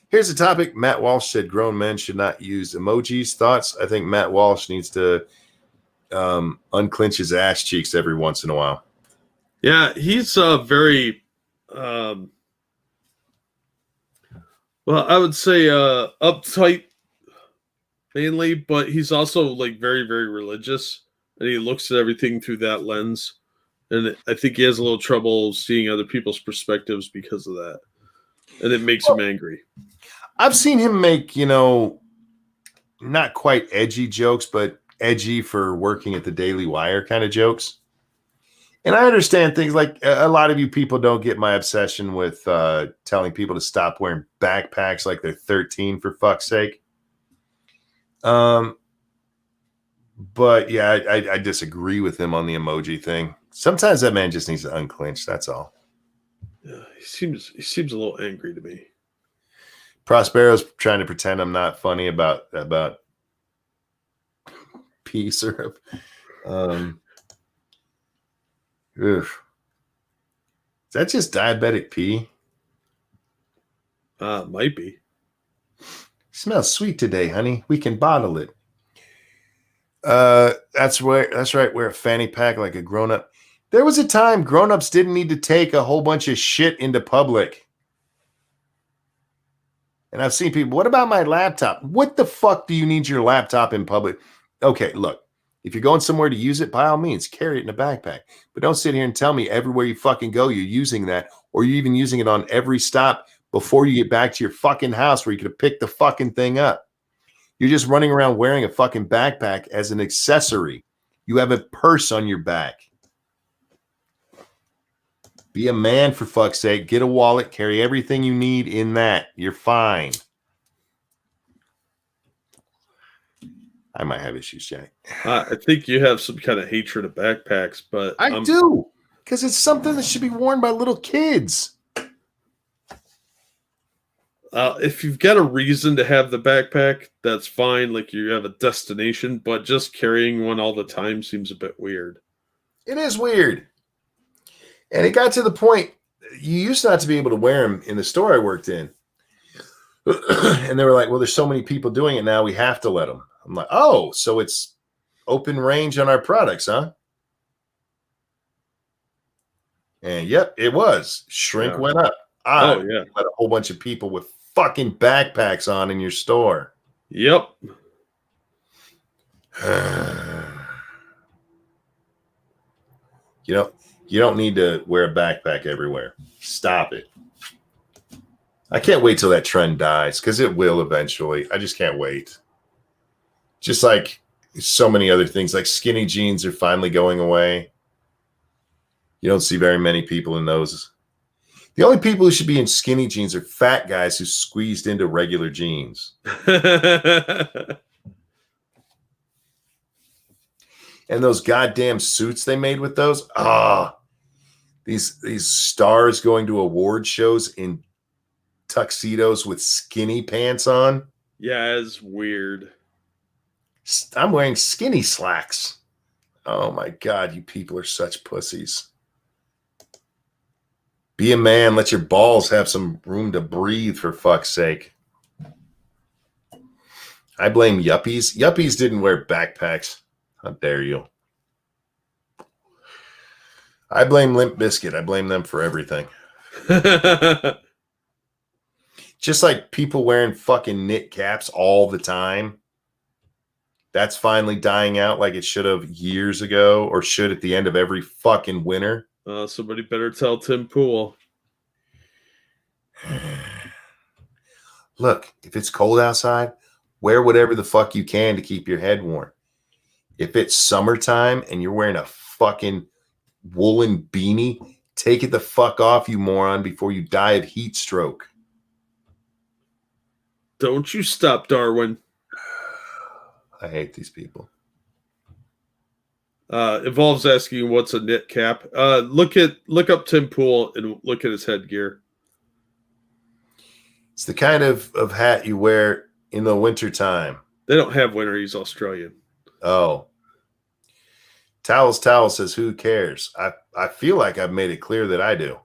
Here's a topic. Matt Walsh said grown men should not use emojis. Thoughts? I think Matt Walsh needs to unclench his ass cheeks every once in a while. Yeah, he's very, well, I would say uptight mainly, but he's also like very, very religious, and he looks at everything through that lens. And I think he has a little trouble seeing other people's perspectives because of that. And it makes him angry. I've seen him make, not quite edgy jokes, but edgy for working at the Daily Wire kind of jokes. And I understand things like a lot of you people don't get my obsession with telling people to stop wearing backpacks like they're 13, for fuck's sake. But yeah, I disagree with him on the emoji thing. Sometimes that man just needs to unclench. That's all. Yeah, he seems a little angry to me. Prospero's trying to pretend I'm not funny about pea syrup. Is that just diabetic pea? Might be. Smells sweet today, honey. We can bottle it. That's right. Wear a fanny pack like a grown-up. There was a time grown-ups didn't need to take a whole bunch of shit into public. And I've seen people, what about my laptop? What the fuck do you need your laptop in public? Okay, look, if you're going somewhere to use it, by all means, carry it in a backpack. But don't sit here and tell me everywhere you fucking go, you're using that, or you're even using it on every stop before you get back to your fucking house where you could have picked the fucking thing up. You're just running around wearing a fucking backpack as an accessory. You have a purse on your back. Be a man, for fuck's sake. Get a wallet. Carry everything you need in that. You're fine. I might have issues, Jack. I think you have some kind of hatred of backpacks, but I do, because it's something that should be worn by little kids. If you've got a reason to have the backpack, that's fine. Like you have a destination, but just carrying one all the time seems a bit weird. It is weird. And it got to the point, you used not to be able to wear them in the store I worked in. And they were like, well, there's so many people doing it now, we have to let them. I'm like, oh, so it's open range on our products, huh? And yep, it was. Shrink went up. Yeah. Let a whole bunch of people with fucking backpacks on in your store. Yep. You don't need to wear a backpack everywhere. Stop it. I can't wait till that trend dies, because it will eventually. I just can't wait. Just like so many other things, like skinny jeans are finally going away. You don't see very many people in those. The only people who should be in skinny jeans are fat guys who squeezed into regular jeans. And those goddamn suits they made with those. These stars going to award shows in tuxedos with skinny pants on. Yeah, it's weird. I'm wearing skinny slacks. Oh my God, you people are such pussies. Be a man. Let your balls have some room to breathe, for fuck's sake. I blame yuppies. Yuppies didn't wear backpacks. How dare you? I blame Limp Bizkit. I blame them for everything. Just like people wearing fucking knit caps all the time. That's finally dying out like it should have years ago, or should at the end of every fucking winter. Somebody better tell Tim Pool. Look, if it's cold outside, wear whatever the fuck you can to keep your head warm. If it's summertime and you're wearing a fucking woolen beanie, take it the fuck off, you moron, before you die of heat stroke. Don't you stop, Darwin. I hate these people. Evolve's asking what's a knit cap. Look up Tim Pool and look at his headgear. It's the kind of hat you wear in the wintertime. They don't have winter. He's Australian. Oh. Towel says, who cares? I feel like I've made it clear that I do.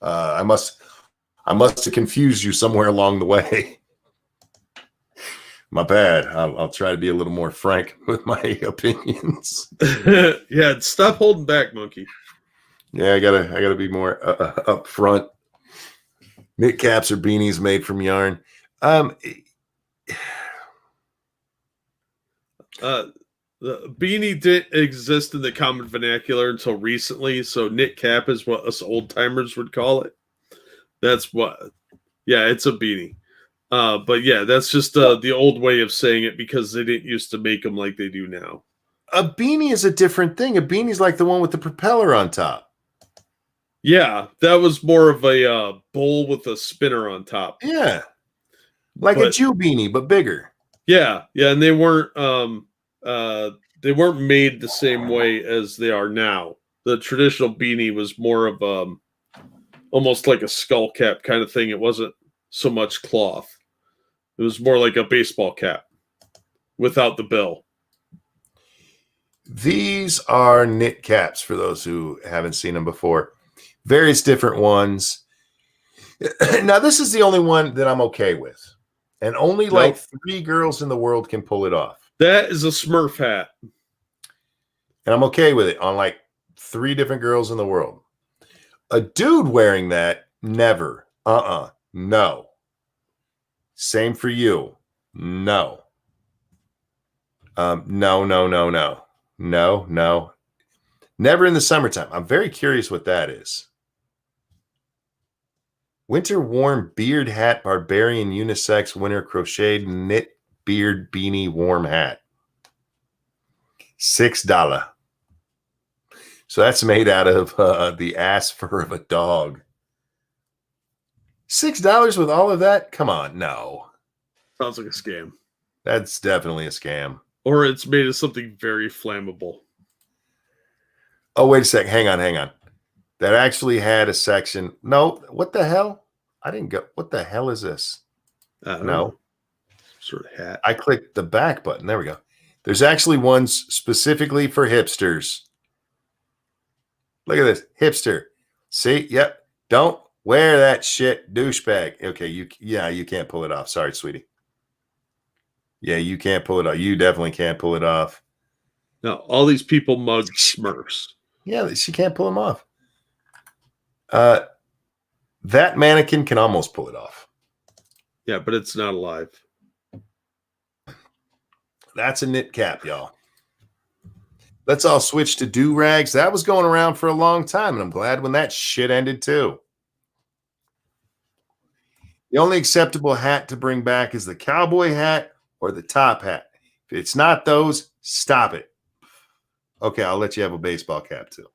I must have confused you somewhere along the way. My bad. I'll try to be a little more frank with my opinions. Yeah, stop holding back, monkey. Yeah, I gotta be more upfront. Knit caps or beanies made from yarn. The beanie didn't exist in the common vernacular until recently, so knit cap is what us old timers would call it. That's what. Yeah, it's a beanie. But yeah, that's just the old way of saying it because they didn't used to make them like they do now. A beanie is a different thing. A beanie's like the one with the propeller on top. Yeah, that was more of a bowl with a spinner on top. Yeah, like a Jew beanie, but bigger. Yeah, and they weren't made the same way as they are now. The traditional beanie was more of almost like a skull cap kind of thing. It wasn't so much cloth. It was more like a baseball cap without the bill. These are knit caps for those who haven't seen them before. Various different ones. Now, this is the only one that I'm okay with. And only like 3 girls in the world can pull it off. That is a Smurf hat. And I'm okay with it on like 3 different girls in the world. A dude wearing that, never. No. Same for you. No. No. Never in the summertime. I'm very curious what that is. Winter warm beard hat, barbarian unisex winter crocheted knit beard beanie warm hat. $6. So that's made out of the ass fur of a dog. $6 with all of that? Come on, no. Sounds like a scam. That's definitely a scam. Or it's made of something very flammable. Oh, wait a sec. Hang on. That actually had a section. No, what the hell? I didn't go. What the hell is this? No. Sort of hat. I clicked the back button. There we go. There's actually ones specifically for hipsters. Look at this. Hipster. See? Yep. Don't wear that shit, douchebag. Okay, you can't pull it off. Sorry, sweetie. Yeah, you can't pull it off. You definitely can't pull it off. No, all these people mug Smurfs. Yeah, she can't pull them off. That mannequin can almost pull it off. Yeah, but it's not alive. That's a knit cap, y'all. Let's all switch to do-rags. That was going around for a long time, and I'm glad when that shit ended too. The only acceptable hat to bring back is the cowboy hat or the top hat. If it's not those, stop it. Okay, I'll let you have a baseball cap too.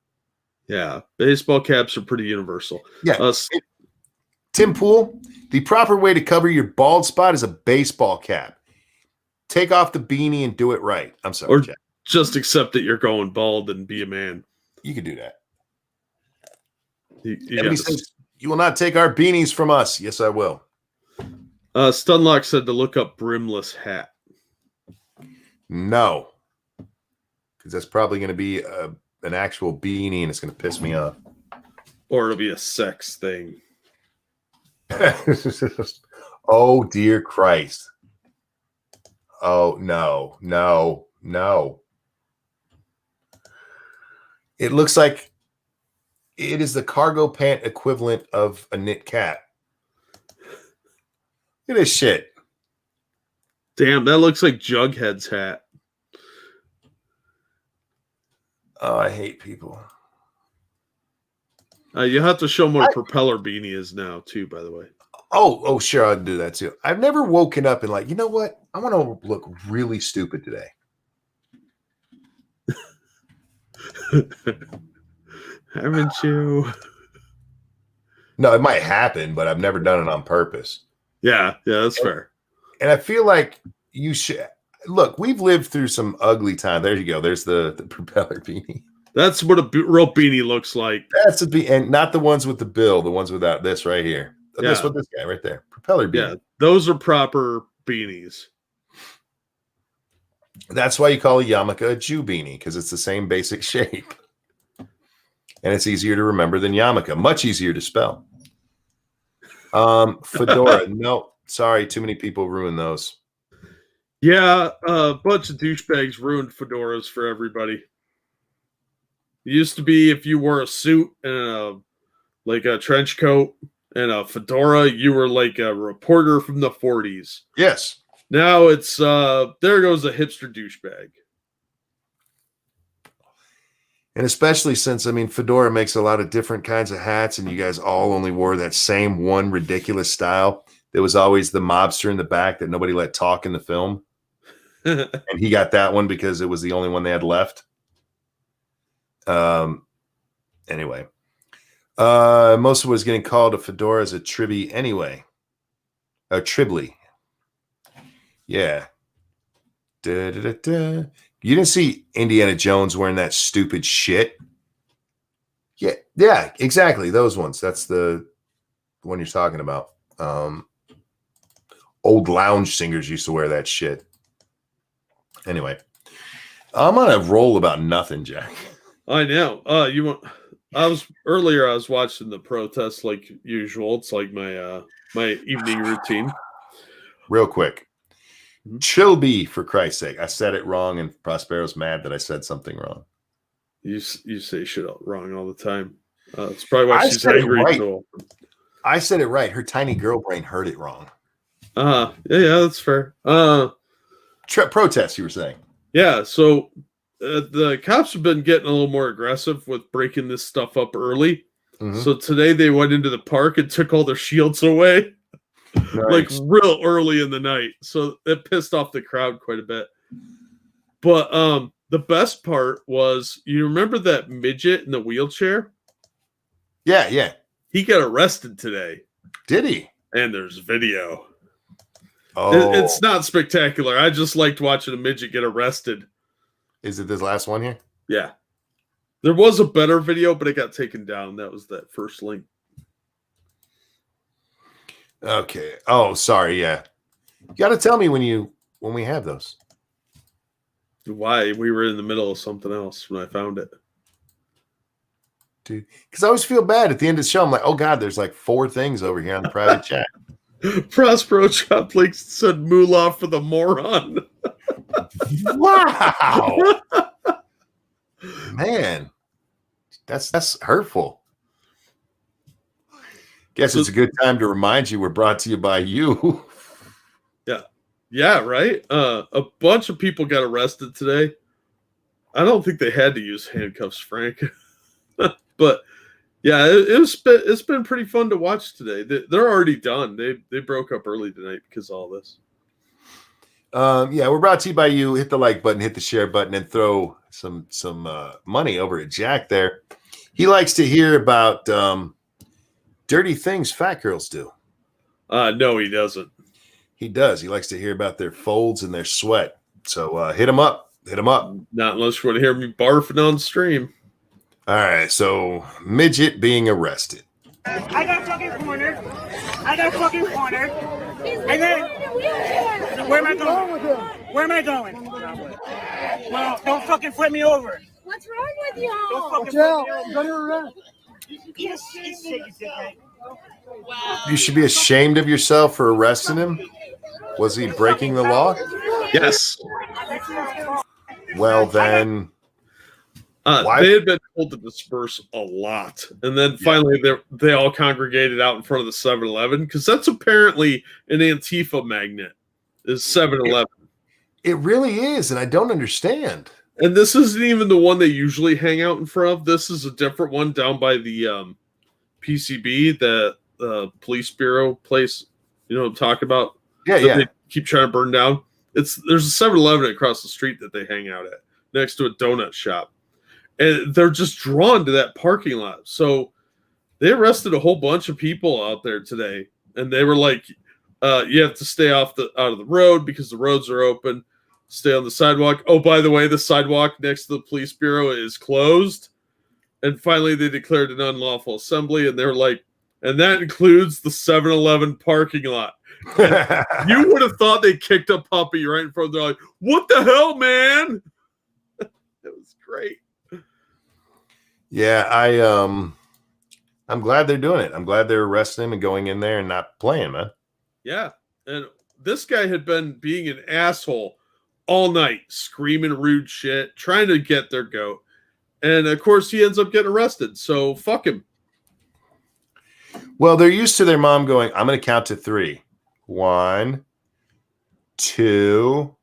Yeah, baseball caps are pretty universal. Yeah. Tim Pool, the proper way to cover your bald spot is a baseball cap. Take off the beanie and do it right. I'm sorry, or Jack. just accept that you're going bald and be a man. You can do that. You Ebony says, you will not take our beanies from us. Yes, I will. Stunlock said to look up brimless hat. No. Because that's probably going to be an actual beanie and it's going to piss me off. Or it'll be a sex thing. Oh, dear Christ. Oh, no, no, no. It looks like it is the cargo pant equivalent of a knit cap. Look at this shit. Damn, that looks like Jughead's hat. Oh, I hate people. You have to show them what a propeller beanie is now, too, by the way. Oh, sure, I'll do that too. I've never woken up and like, you know what? I want to look really stupid today. Haven't you? No, it might happen, but I've never done it on purpose. Yeah, that's fair. And I feel like you should look. We've lived through some ugly time. There you go. There's the propeller beanie. That's what a real beanie looks like. That's a beanie, and not the ones with the bill. The ones without this right here. Yeah. This with this guy right there. Propeller beanie. Yeah, those are proper beanies. That's why you call a yarmulke a Jew beanie, because it's the same basic shape. And it's easier to remember than yarmulke. Much easier to spell. Fedora. No, sorry. Too many people ruin those. Yeah, a bunch of douchebags ruined fedoras for everybody. It used to be if you wore a suit and a trench coat and a fedora, you were like a reporter from the 40s. Yes. Now it's there goes a hipster douchebag. And especially since, I mean, Fedora makes a lot of different kinds of hats, and you guys all only wore that same one ridiculous style. There was always the mobster in the back that nobody let talk in the film. And he got that one because it was the only one they had left. Anyway. Most of what was getting called a fedora as a tribby anyway. A tribly. Yeah. Da-da-da-da. You didn't see Indiana Jones wearing that stupid shit? Yeah, exactly. Those ones. That's the one you're talking about. Old lounge singers used to wear that shit. Anyway, I'm on a roll about nothing, Jack. I know. I was watching the protests like usual. It's like my evening routine. Real quick. Chilby, for Christ's sake. I said it wrong, and Prospero's mad that I said something wrong. You say shit wrong all the time. It's probably why she's said angry. it right. So. I said it right. Her tiny girl brain heard it wrong. Yeah, that's fair. Protest, you were saying. Yeah, so the cops have been getting a little more aggressive with breaking this stuff up early. Mm-hmm. So today they went into the park and took all their shields away. Nice. Like real early in the night. So it pissed off the crowd quite a bit. But the best part was, you remember that midget in the wheelchair? Yeah. He got arrested today. Did he? And there's video. Oh. It's not spectacular. I just liked watching a midget get arrested. Is it this last one here? Yeah. There was a better video, but it got taken down. That was that first link. Okay. Oh, sorry. Yeah. You got to tell me when we have those. Why? We were in the middle of something else when I found it. Dude, because I always feel bad at the end of the show. I'm like, oh God, there's like 4 things over here on the private chat. Prospero Choplink said moolah for the moron. Wow. Man, that's hurtful. Guess it's a good time to remind you we're brought to you by you. Yeah, right? A bunch of people got arrested today. I don't think they had to use handcuffs, Frank. But yeah, it's been pretty fun to watch today. They're already done. They broke up early tonight because of all this. Yeah, we're brought to you by you. Hit the like button, hit the share button, and throw some money over at Jack there. He likes to hear about dirty things fat girls do. No, he doesn't. He does. He likes to hear about their folds and their sweat. So hit him up. Hit him up. Not unless you want to hear me barfing on stream. All right. So midget being arrested. I got fucking cornered. And then, where am I going? Where am I going? Well, don't fucking flip me over. What's wrong with you? Don't fucking flip me over. Yes, you dickhead. You should be ashamed of yourself for arresting him. Was he breaking the law? Yes. Well, then. They had been told to disperse a lot. And then finally they all congregated out in front of the 7-Eleven because that's apparently an Antifa magnet is 7-Eleven. It really is, and I don't understand. And this isn't even the one they usually hang out in front of. This is a different one down by the PCB, the police bureau place. You know what I'm talking about? Yeah. They keep trying to burn down. There's a 7-Eleven across the street that they hang out at next to a donut shop. And they're just drawn to that parking lot. So they arrested a whole bunch of people out there today. And they were like, you have to stay out of the road because the roads are open. Stay on the sidewalk. Oh, by the way, the sidewalk next to the police bureau is closed. And finally, they declared an unlawful assembly. And they're like, and that includes the 7-Eleven parking lot. You would have thought they kicked a puppy right in front of them. They're like, what the hell, man? It was great. Yeah, I'm glad they're doing it. I'm glad they're arresting him and going in there and not playing, man. Yeah. And this guy had been being an asshole all night, screaming rude shit, trying to get their goat. And of course, he ends up getting arrested. So fuck him. Well, they're used to their mom going, I'm going to count to 3. 1, 2.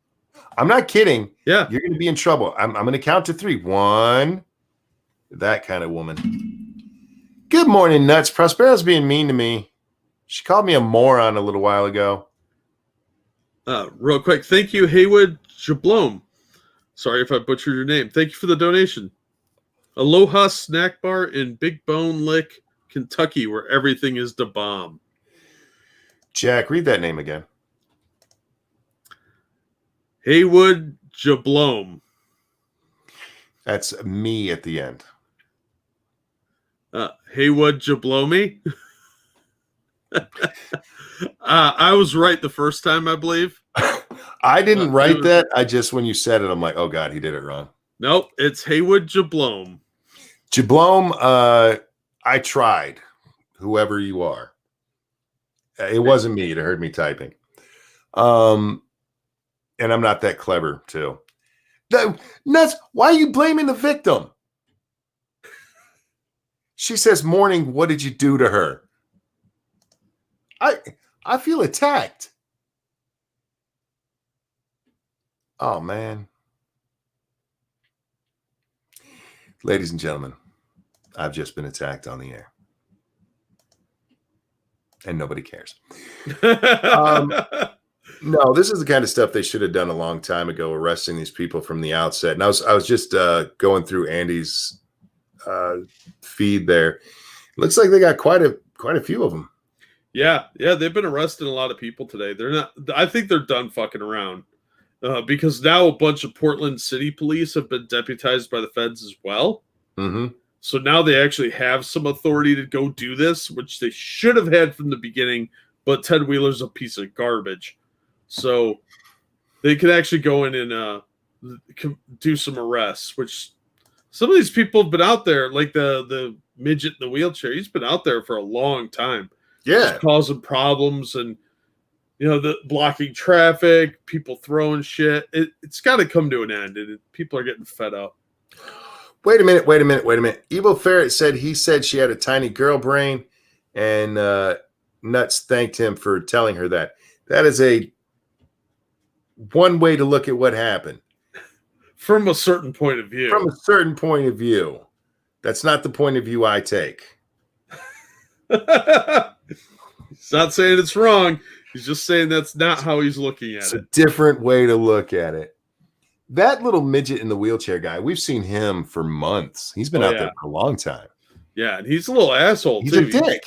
I'm not kidding. Yeah. You're going to be in trouble. I'm going to count to 3. 1. That kind of woman. Good morning, Nuts. Prospero's being mean to me. She called me a moron a little while ago. Real quick. Thank you, Haywood Jablom. Sorry if I butchered your name. Thank you for the donation. Aloha Snack Bar in Big Bone Lick, Kentucky, where everything is the bomb. Jack, read that name again. Haywood Jablom. That's me at the end. Haywood Jablomi. I was right the first time, I believe. I didn't write that. I just, when you said it, I'm like, oh, God, he did it wrong. Nope, it's Haywood Jablom. Jablom, I tried, whoever you are. It wasn't me. It heard me typing. And I'm not that clever, too. Nuts, why are you blaming the victim? She says, morning, what did you do to her? I feel attacked. Oh, man. Ladies and gentlemen, I've just been attacked on the air. And nobody cares. No, this is the kind of stuff they should have done a long time ago, arresting these people from the outset. And I was just going through Andy's feed there. It looks like they got quite a few of them. Yeah, they've been arresting a lot of people today. They're not. I think they're done fucking around because now a bunch of Portland City police have been deputized by the feds as well. Mm-hmm. So now they actually have some authority to go do this, which they should have had from the beginning. But Ted Wheeler's a piece of garbage, so they could actually go in and do some arrests. Which some of these people have been out there, like the midget in the wheelchair. He's been out there for a long time. Yeah, just causing problems and the blocking traffic, people throwing shit. It's got to come to an end, and people are getting fed up. Wait a minute. Evil Ferret said he said she had a tiny girl brain, and Nuts thanked him for telling her that. That is one way to look at what happened. From a certain point of view. From a certain point of view. That's not the point of view I take. He's not saying it's wrong. He's just saying that's not how he's looking at it. It's a different way to look at it. That little midget in the wheelchair guy, we've seen him for months. He's been out there for a long time. Yeah, and he's a little asshole, He's too. a dick.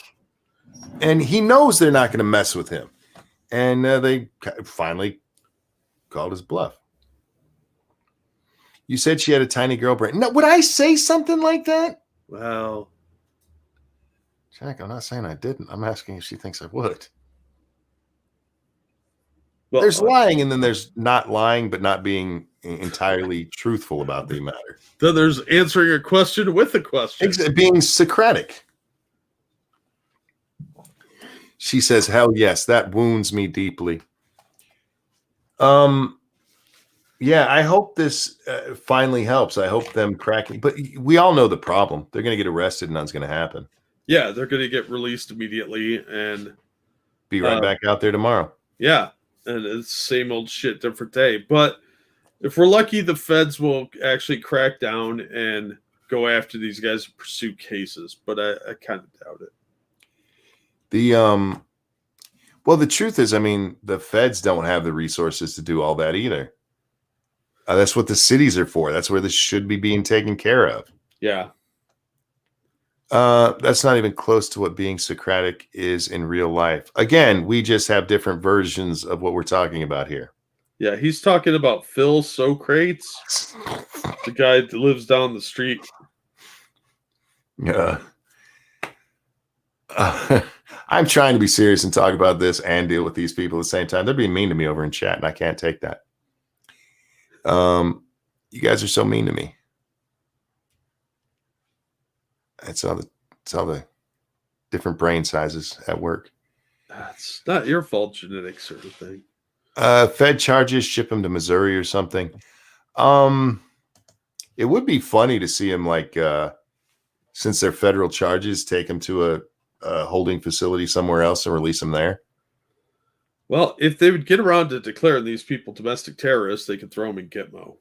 And he knows they're not going to mess with him. And they finally called his bluff. You said she had a tiny girl brain. No, would I say something like that? Well, Jack, I'm not saying I didn't. I'm asking if she thinks I would. well There's lying, and then there's not lying, but not being entirely truthful about the matter. then there's answering a question with a question. Being Socratic. She says, hell yes, that wounds me deeply. Yeah, I hope this finally helps. I hope them cracking, but we all know the problem. They're going to get arrested and nothing's going to happen. Yeah, they're going to get released immediately and be right back out there tomorrow. Yeah, and it's same old shit, different day. But if we're lucky, the feds will actually crack down and go after these guys and pursue cases. But I kind of doubt it. Well, the truth is, I mean, the feds don't have the resources to do all that either. That's what the cities are for. That's where this should be being taken care of. Yeah. That's not even close to what being Socratic is in real life. Again, we just have different versions of what we're talking about here. Yeah, he's talking about Phil Socrates, the guy that lives down the street. Yeah. I'm trying to be serious and talk about this and deal with these people at the same time. They're being mean to me over in chat, and I can't take that. You guys are so mean to me. It's all the different brain sizes at work. It's not your fault, genetic sort of thing. Fed charges, ship him to Missouri or something. It would be funny to see him, like, since they're federal charges, take him to a holding facility somewhere else and release him there. Well, if they would get around to declaring these people domestic terrorists, they could throw them in Gitmo.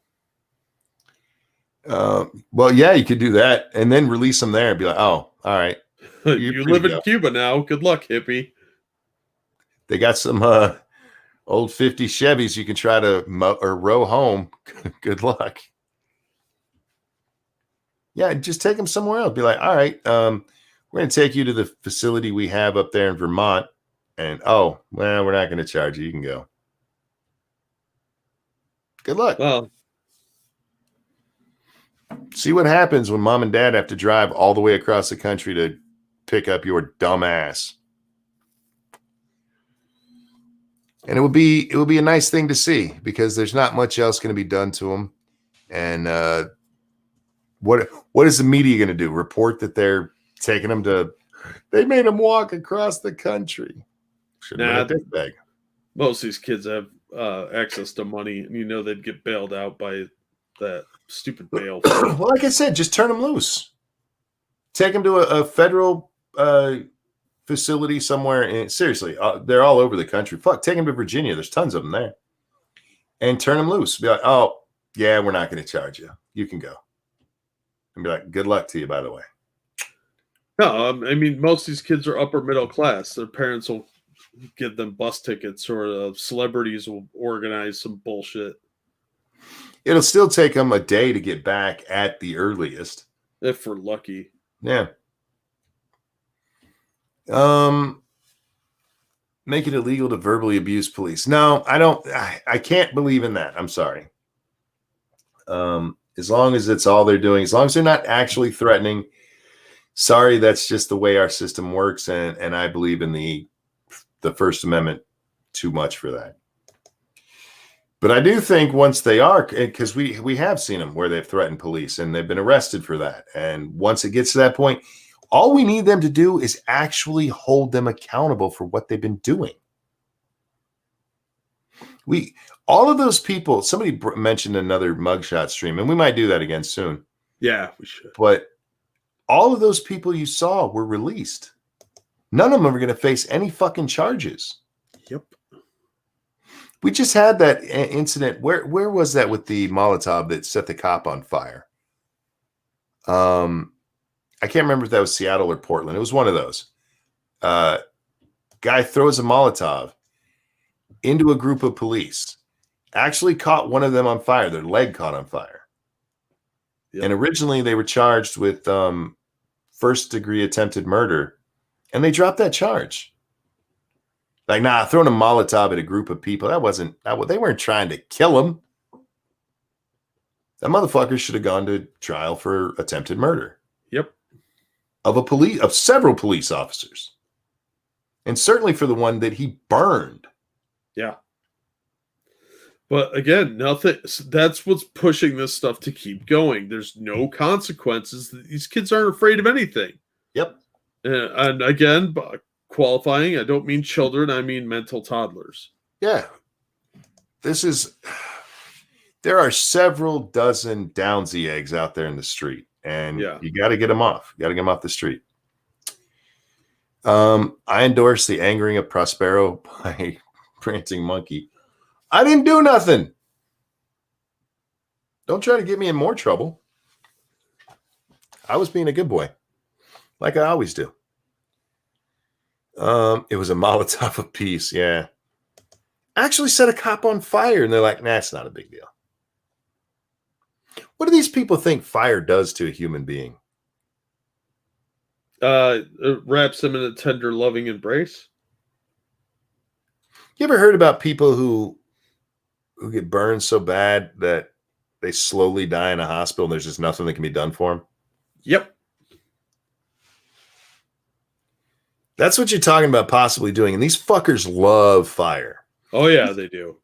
Well, yeah, you could do that and then release them there and be like, oh, all right. You live in Cuba now. Good luck, hippie. They got some old 50 Chevys you can try to row home. Good luck. Yeah, just take them somewhere else. Be like, all right, we're going to take you to the facility we have up there in Vermont. And, oh, well, we're not going to charge you. You can go. Good luck. Well, see what happens when mom and dad have to drive all the way across the country to pick up your dumb ass. And it would be a nice thing to see because there's not much else going to be done to them. And what is the media going to do? Report that they're taking them to? They made them walk across the country. Nah, most of these kids have access to money, and you know they'd get bailed out by that stupid bail. Well, like I said, just turn them loose. Take them to a federal facility somewhere. And seriously, they're all over the country. Fuck, take them to Virginia. There's tons of them there. And turn them loose. Be like, oh, yeah, we're not going to charge you. You can go. And be like, good luck to you, by the way. No, I mean, most of these kids are upper middle class. Their parents will give them bus tickets, or celebrities will organize some bullshit. It'll still take them a day to get back at the earliest. If we're lucky. Yeah. Make it illegal to verbally abuse police. No, I don't. I can't believe in that. I'm sorry. As long as it's all they're doing, as long as they're not actually threatening. Sorry, that's just the way our system works, and I believe in the First Amendment too much for that. But I do think once they are, because we have seen them where they've threatened police and they've been arrested for that. And once it gets to that point, all we need them to do is actually hold them accountable for what they've been doing. All of those people, somebody mentioned another mugshot stream, and we might do that again soon. Yeah, we should. But all of those people you saw were released. None of them are going to face any fucking charges. Yep. We just had that incident. Where was that with the Molotov that set the cop on fire? I can't remember if that was Seattle or Portland. It was one of those. Guy throws a Molotov into a group of police. Actually caught one of them on fire. Their leg caught on fire. Yep. And originally they were charged with first-degree attempted murder, and they dropped that charge. Like, nah, throwing a Molotov at a group of people, they weren't trying to kill him. That motherfucker should have gone to trial for attempted murder. Yep. Of several police officers. And certainly for the one that he burned. Yeah. But again, nothing. That's what's pushing this stuff to keep going. There's no consequences. These kids aren't afraid of anything. Yep. And again, qualifying, I don't mean children, I mean mental toddlers. Yeah. There are several dozen Downsy eggs out there in the street, and you got to get them off. You got to get them off the street. I endorse the angering of Prospero by Ranting Monkey. I didn't do nothing. Don't try to get me in more trouble. I was being a good boy, like I always do. It was a Molotov of peace. Yeah. Actually set a cop on fire, and they're like, nah, it's not a big deal. What do these people think fire does to a human being? It wraps them in a tender, loving embrace. You ever heard about people who get burned so bad that they slowly die in a hospital and there's just nothing that can be done for them? Yep. That's what you're talking about possibly doing. And these fuckers love fire. Oh, yeah, they do.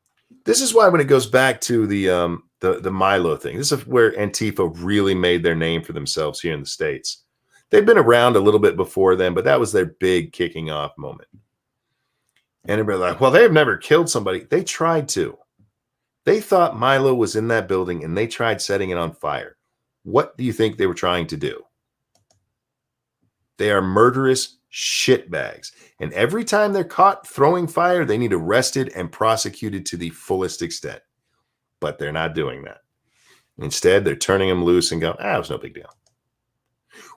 This is why when it goes back to the Milo thing, this is where Antifa really made their name for themselves here in the States. They've been around a little bit before then, but that was their big kicking off moment. And everybody's like, well, they've never killed somebody. They tried to. They thought Milo was in that building and they tried setting it on fire. What do you think they were trying to do? They are murderous shitbags. And every time they're caught throwing fire, they need arrested and prosecuted to the fullest extent. But they're not doing that. Instead, they're turning them loose and going, it was no big deal.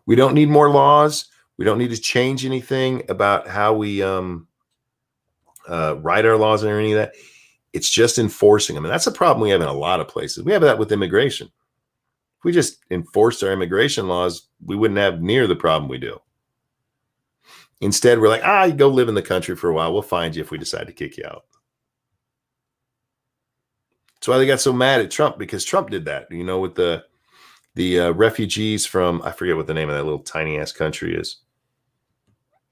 We don't need more laws. We don't need to change anything about how we write our laws or any of that. It's just enforcing them. And that's a problem we have in a lot of places. We have that with immigration. If we just enforced our immigration laws, we wouldn't have near the problem we do. Instead, we're like, you go live in the country for a while. We'll find you if we decide to kick you out. That's why they got so mad at Trump, because Trump did that, with the refugees from, I forget what the name of that little tiny ass country is.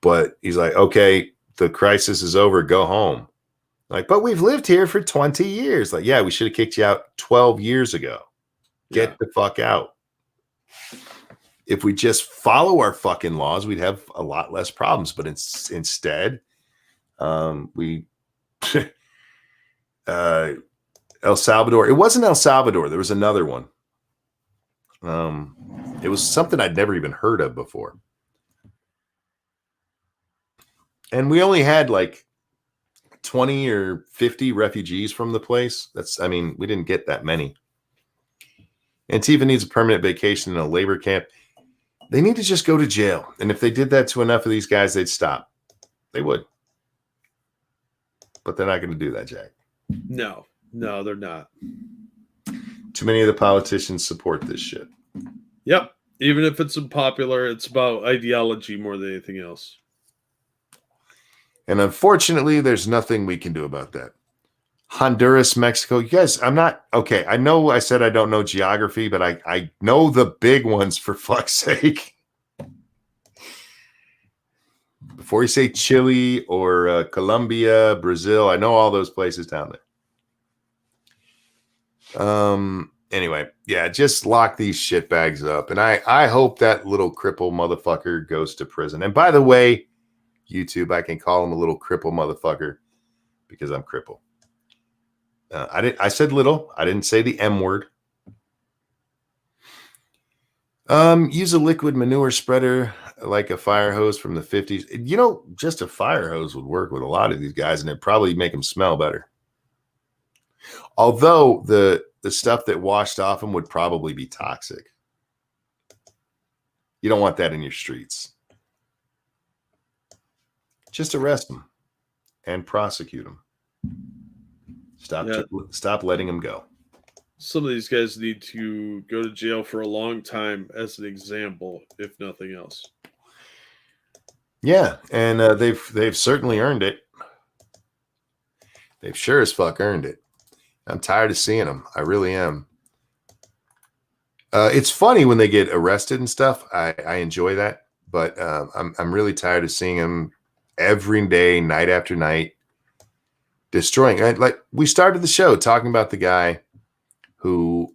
But he's like, okay, the crisis is over. Go home. Like, but we've lived here for 20 years. Like, yeah, we should have kicked you out 12 years ago. Get the fuck out. If we just follow our fucking laws, we'd have a lot less problems. But instead, we El Salvador. It wasn't El Salvador. There was another one. It was something I'd never even heard of before. And we only had like 20 or 50 refugees from the place. We didn't get that many. Antifa needs a permanent vacation in a labor camp. They need to just go to jail. And if they did that to enough of these guys, they'd stop. They would. But they're not going to do that, Jack. No, they're not. Too many of the politicians support this shit. Yep. Even if it's unpopular, it's about ideology more than anything else. And unfortunately, there's nothing we can do about that. Honduras, Mexico. You guys, I'm not okay. I know I said I don't know geography, but I know the big ones, for fuck's sake. Before you say Chile or Colombia, Brazil, I know all those places down there. Anyway, yeah, just lock these shitbags up. And I hope that little cripple motherfucker goes to prison. And by the way, YouTube, I can call him a little cripple motherfucker because I'm crippled. I said little. I didn't say the M word. Use a liquid manure spreader like a fire hose from the 50s. Just a fire hose would work with a lot of these guys, and it'd probably make them smell better. Although the stuff that washed off them would probably be toxic. You don't want that in your streets. Just arrest them and prosecute them. Stop letting them go. Some of these guys need to go to jail for a long time as an example, if nothing else. Yeah, and they've certainly earned it. They've sure as fuck earned it. I'm tired of seeing them. I really am. It's funny when they get arrested and stuff. I enjoy that, but I'm really tired of seeing them every day, night after night, destroying. Like we started the show talking about the guy who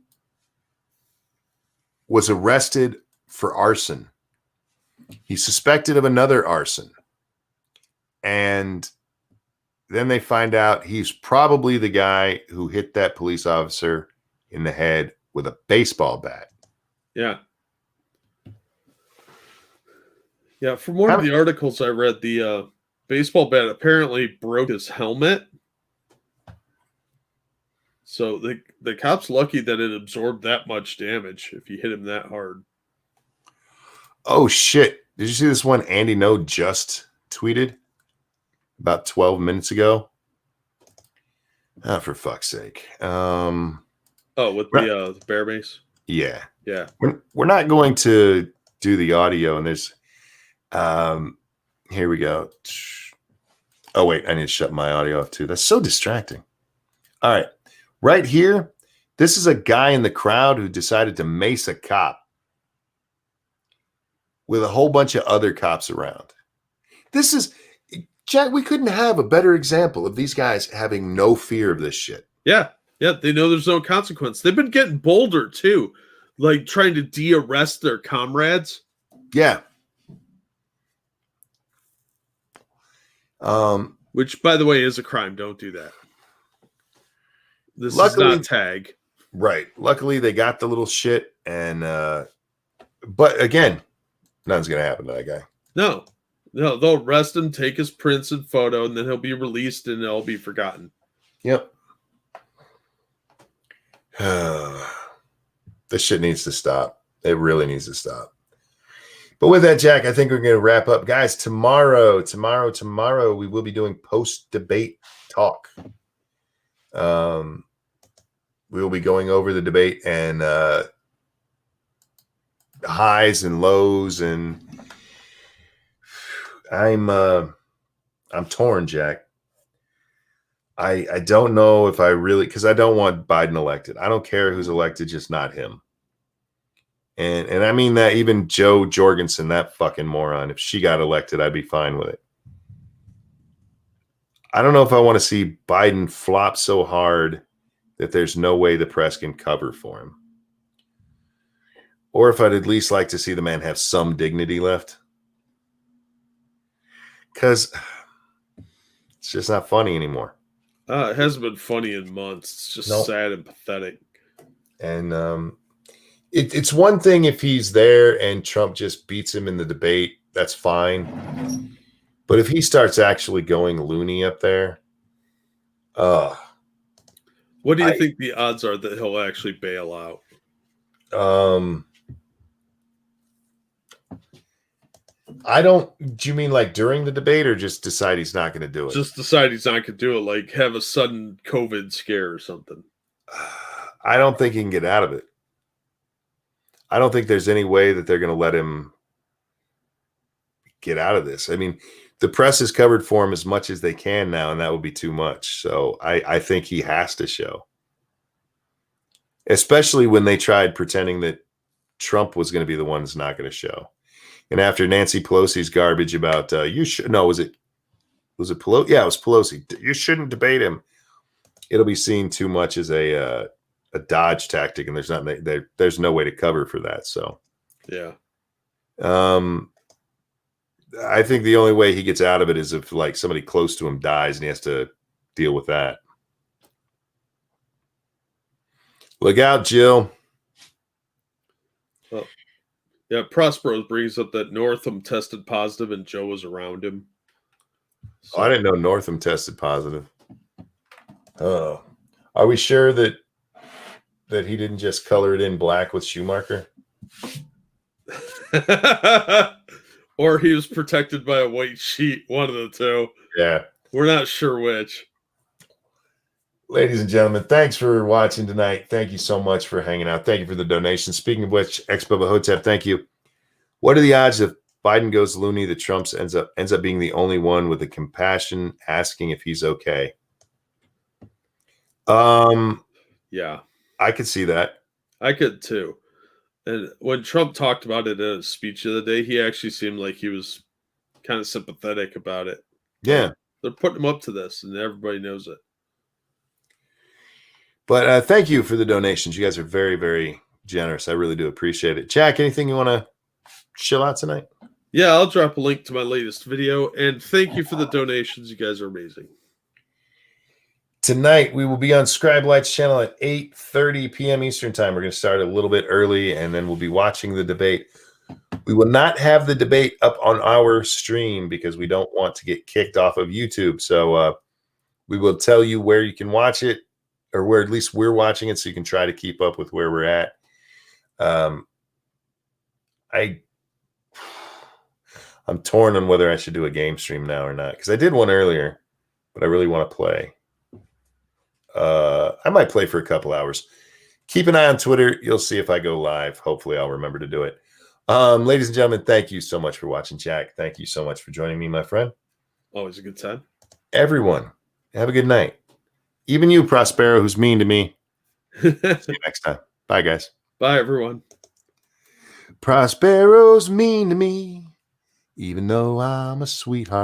was arrested for arson. He's suspected of another arson, and then they find out he's probably the guy who hit that police officer in the head with a baseball bat. Yeah. Yeah, from one of the articles I read, the baseball bat apparently broke his helmet. So the cop's lucky that it absorbed that much damage if you hit him that hard. Oh, shit. Did you see this one Andy No just tweeted about 12 minutes ago? Oh, for fuck's sake. Oh, with the bear mace? Yeah. Yeah. We're not going to do the audio, and there's here we go. Oh, wait, I need to shut my audio off too. That's so distracting. All right. Right here, this is a guy in the crowd who decided to mace a cop with a whole bunch of other cops around. This is, Jack, we couldn't have a better example of these guys having no fear of this shit. Yeah. Yeah, they know there's no consequence. They've been getting bolder too, like trying to de-arrest their comrades. Yeah. Which, by the way, is a crime. Don't do that. This luckily, is not tag. Right. Luckily, they got the little shit, and but again, nothing's gonna happen to that guy. No, they'll arrest him, take his prints and photo, and then he'll be released, and it'll be forgotten. Yep. This shit needs to stop. It really needs to stop. But with that, Jack, I think we're going to wrap up. Guys, tomorrow, we will be doing post-debate talk. We will be going over the debate and highs and lows, and I'm torn, Jack. I don't know if I really, because I don't want Biden elected. I don't care who's elected, just not him. And I mean that even Joe Jorgensen, that fucking moron, if she got elected, I'd be fine with it. I don't know if I want to see Biden flop so hard that there's no way the press can cover for him. Or if I'd at least like to see the man have some dignity left. Because it's just not funny anymore. It hasn't been funny in months. It's just sad and pathetic. And it's one thing if he's there and Trump just beats him in the debate. That's fine. But if he starts actually going loony up there, what do you think the odds are that he'll actually bail out? I don't. Do you mean like during the debate, or just decide he's not going to do it? Just decide he's not going to do it, like have a sudden COVID scare or something. I don't think he can get out of it. I don't think there's any way that they're going to let him get out of this. I mean, the press has covered for him as much as they can now, and that would be too much. So I think he has to show. Especially when they tried pretending that Trump was going to be the one that's not going to show. And after Nancy Pelosi's garbage about was it Pelosi? Yeah, it was Pelosi. You shouldn't debate him. It'll be seen too much as a dodge tactic, and there's no way to cover for that. So yeah. I think the only way he gets out of it is if like somebody close to him dies and he has to deal with that. Look out, Jill. Well, yeah, Prospero brings up that Northam tested positive and Joe was around him. So, I didn't know Northam tested positive. Oh, are we sure that he didn't just color it in black with Schumacher? Or he was protected by a white sheet, one of the two. Yeah. We're not sure which. Ladies and gentlemen, thanks for watching tonight. Thank you so much for hanging out. Thank you for the donation. Speaking of which, ex-Bubba Hotep, thank you. What are the odds of Biden goes loony, the Trumps ends up being the only one with the compassion asking if he's okay. Yeah, I could see that. I could too. And when Trump talked about it in his speech the other day, he actually seemed like he was kind of sympathetic about it. Yeah. They're putting him up to this, and everybody knows it. But thank you for the donations. You guys are very, very generous. I really do appreciate it. Jack, anything you want to chill out tonight? Yeah, I'll drop a link to my latest video. And thank you for the donations. You guys are amazing. Tonight, we will be on Scribe Light's channel at 8:30 p.m. Eastern Time. We're going to start a little bit early, and then we'll be watching the debate. We will not have the debate up on our stream because we don't want to get kicked off of YouTube. So we will tell you where you can watch it, or where at least we're watching it, so you can try to keep up with where we're at. I'm torn on whether I should do a game stream now or not, because I did one earlier, but I really want to play. I might play for a couple hours. Keep an eye on Twitter. You'll see if I go live. Hopefully I'll remember to do it. Ladies and gentlemen, thank you so much for watching. Jack, thank you so much for joining me, my friend. Always a good time. Everyone, have a good night. Even you, Prospero, who's mean to me. See you next time. Bye, guys. Bye, everyone. Prospero's mean to me, even though I'm a sweetheart.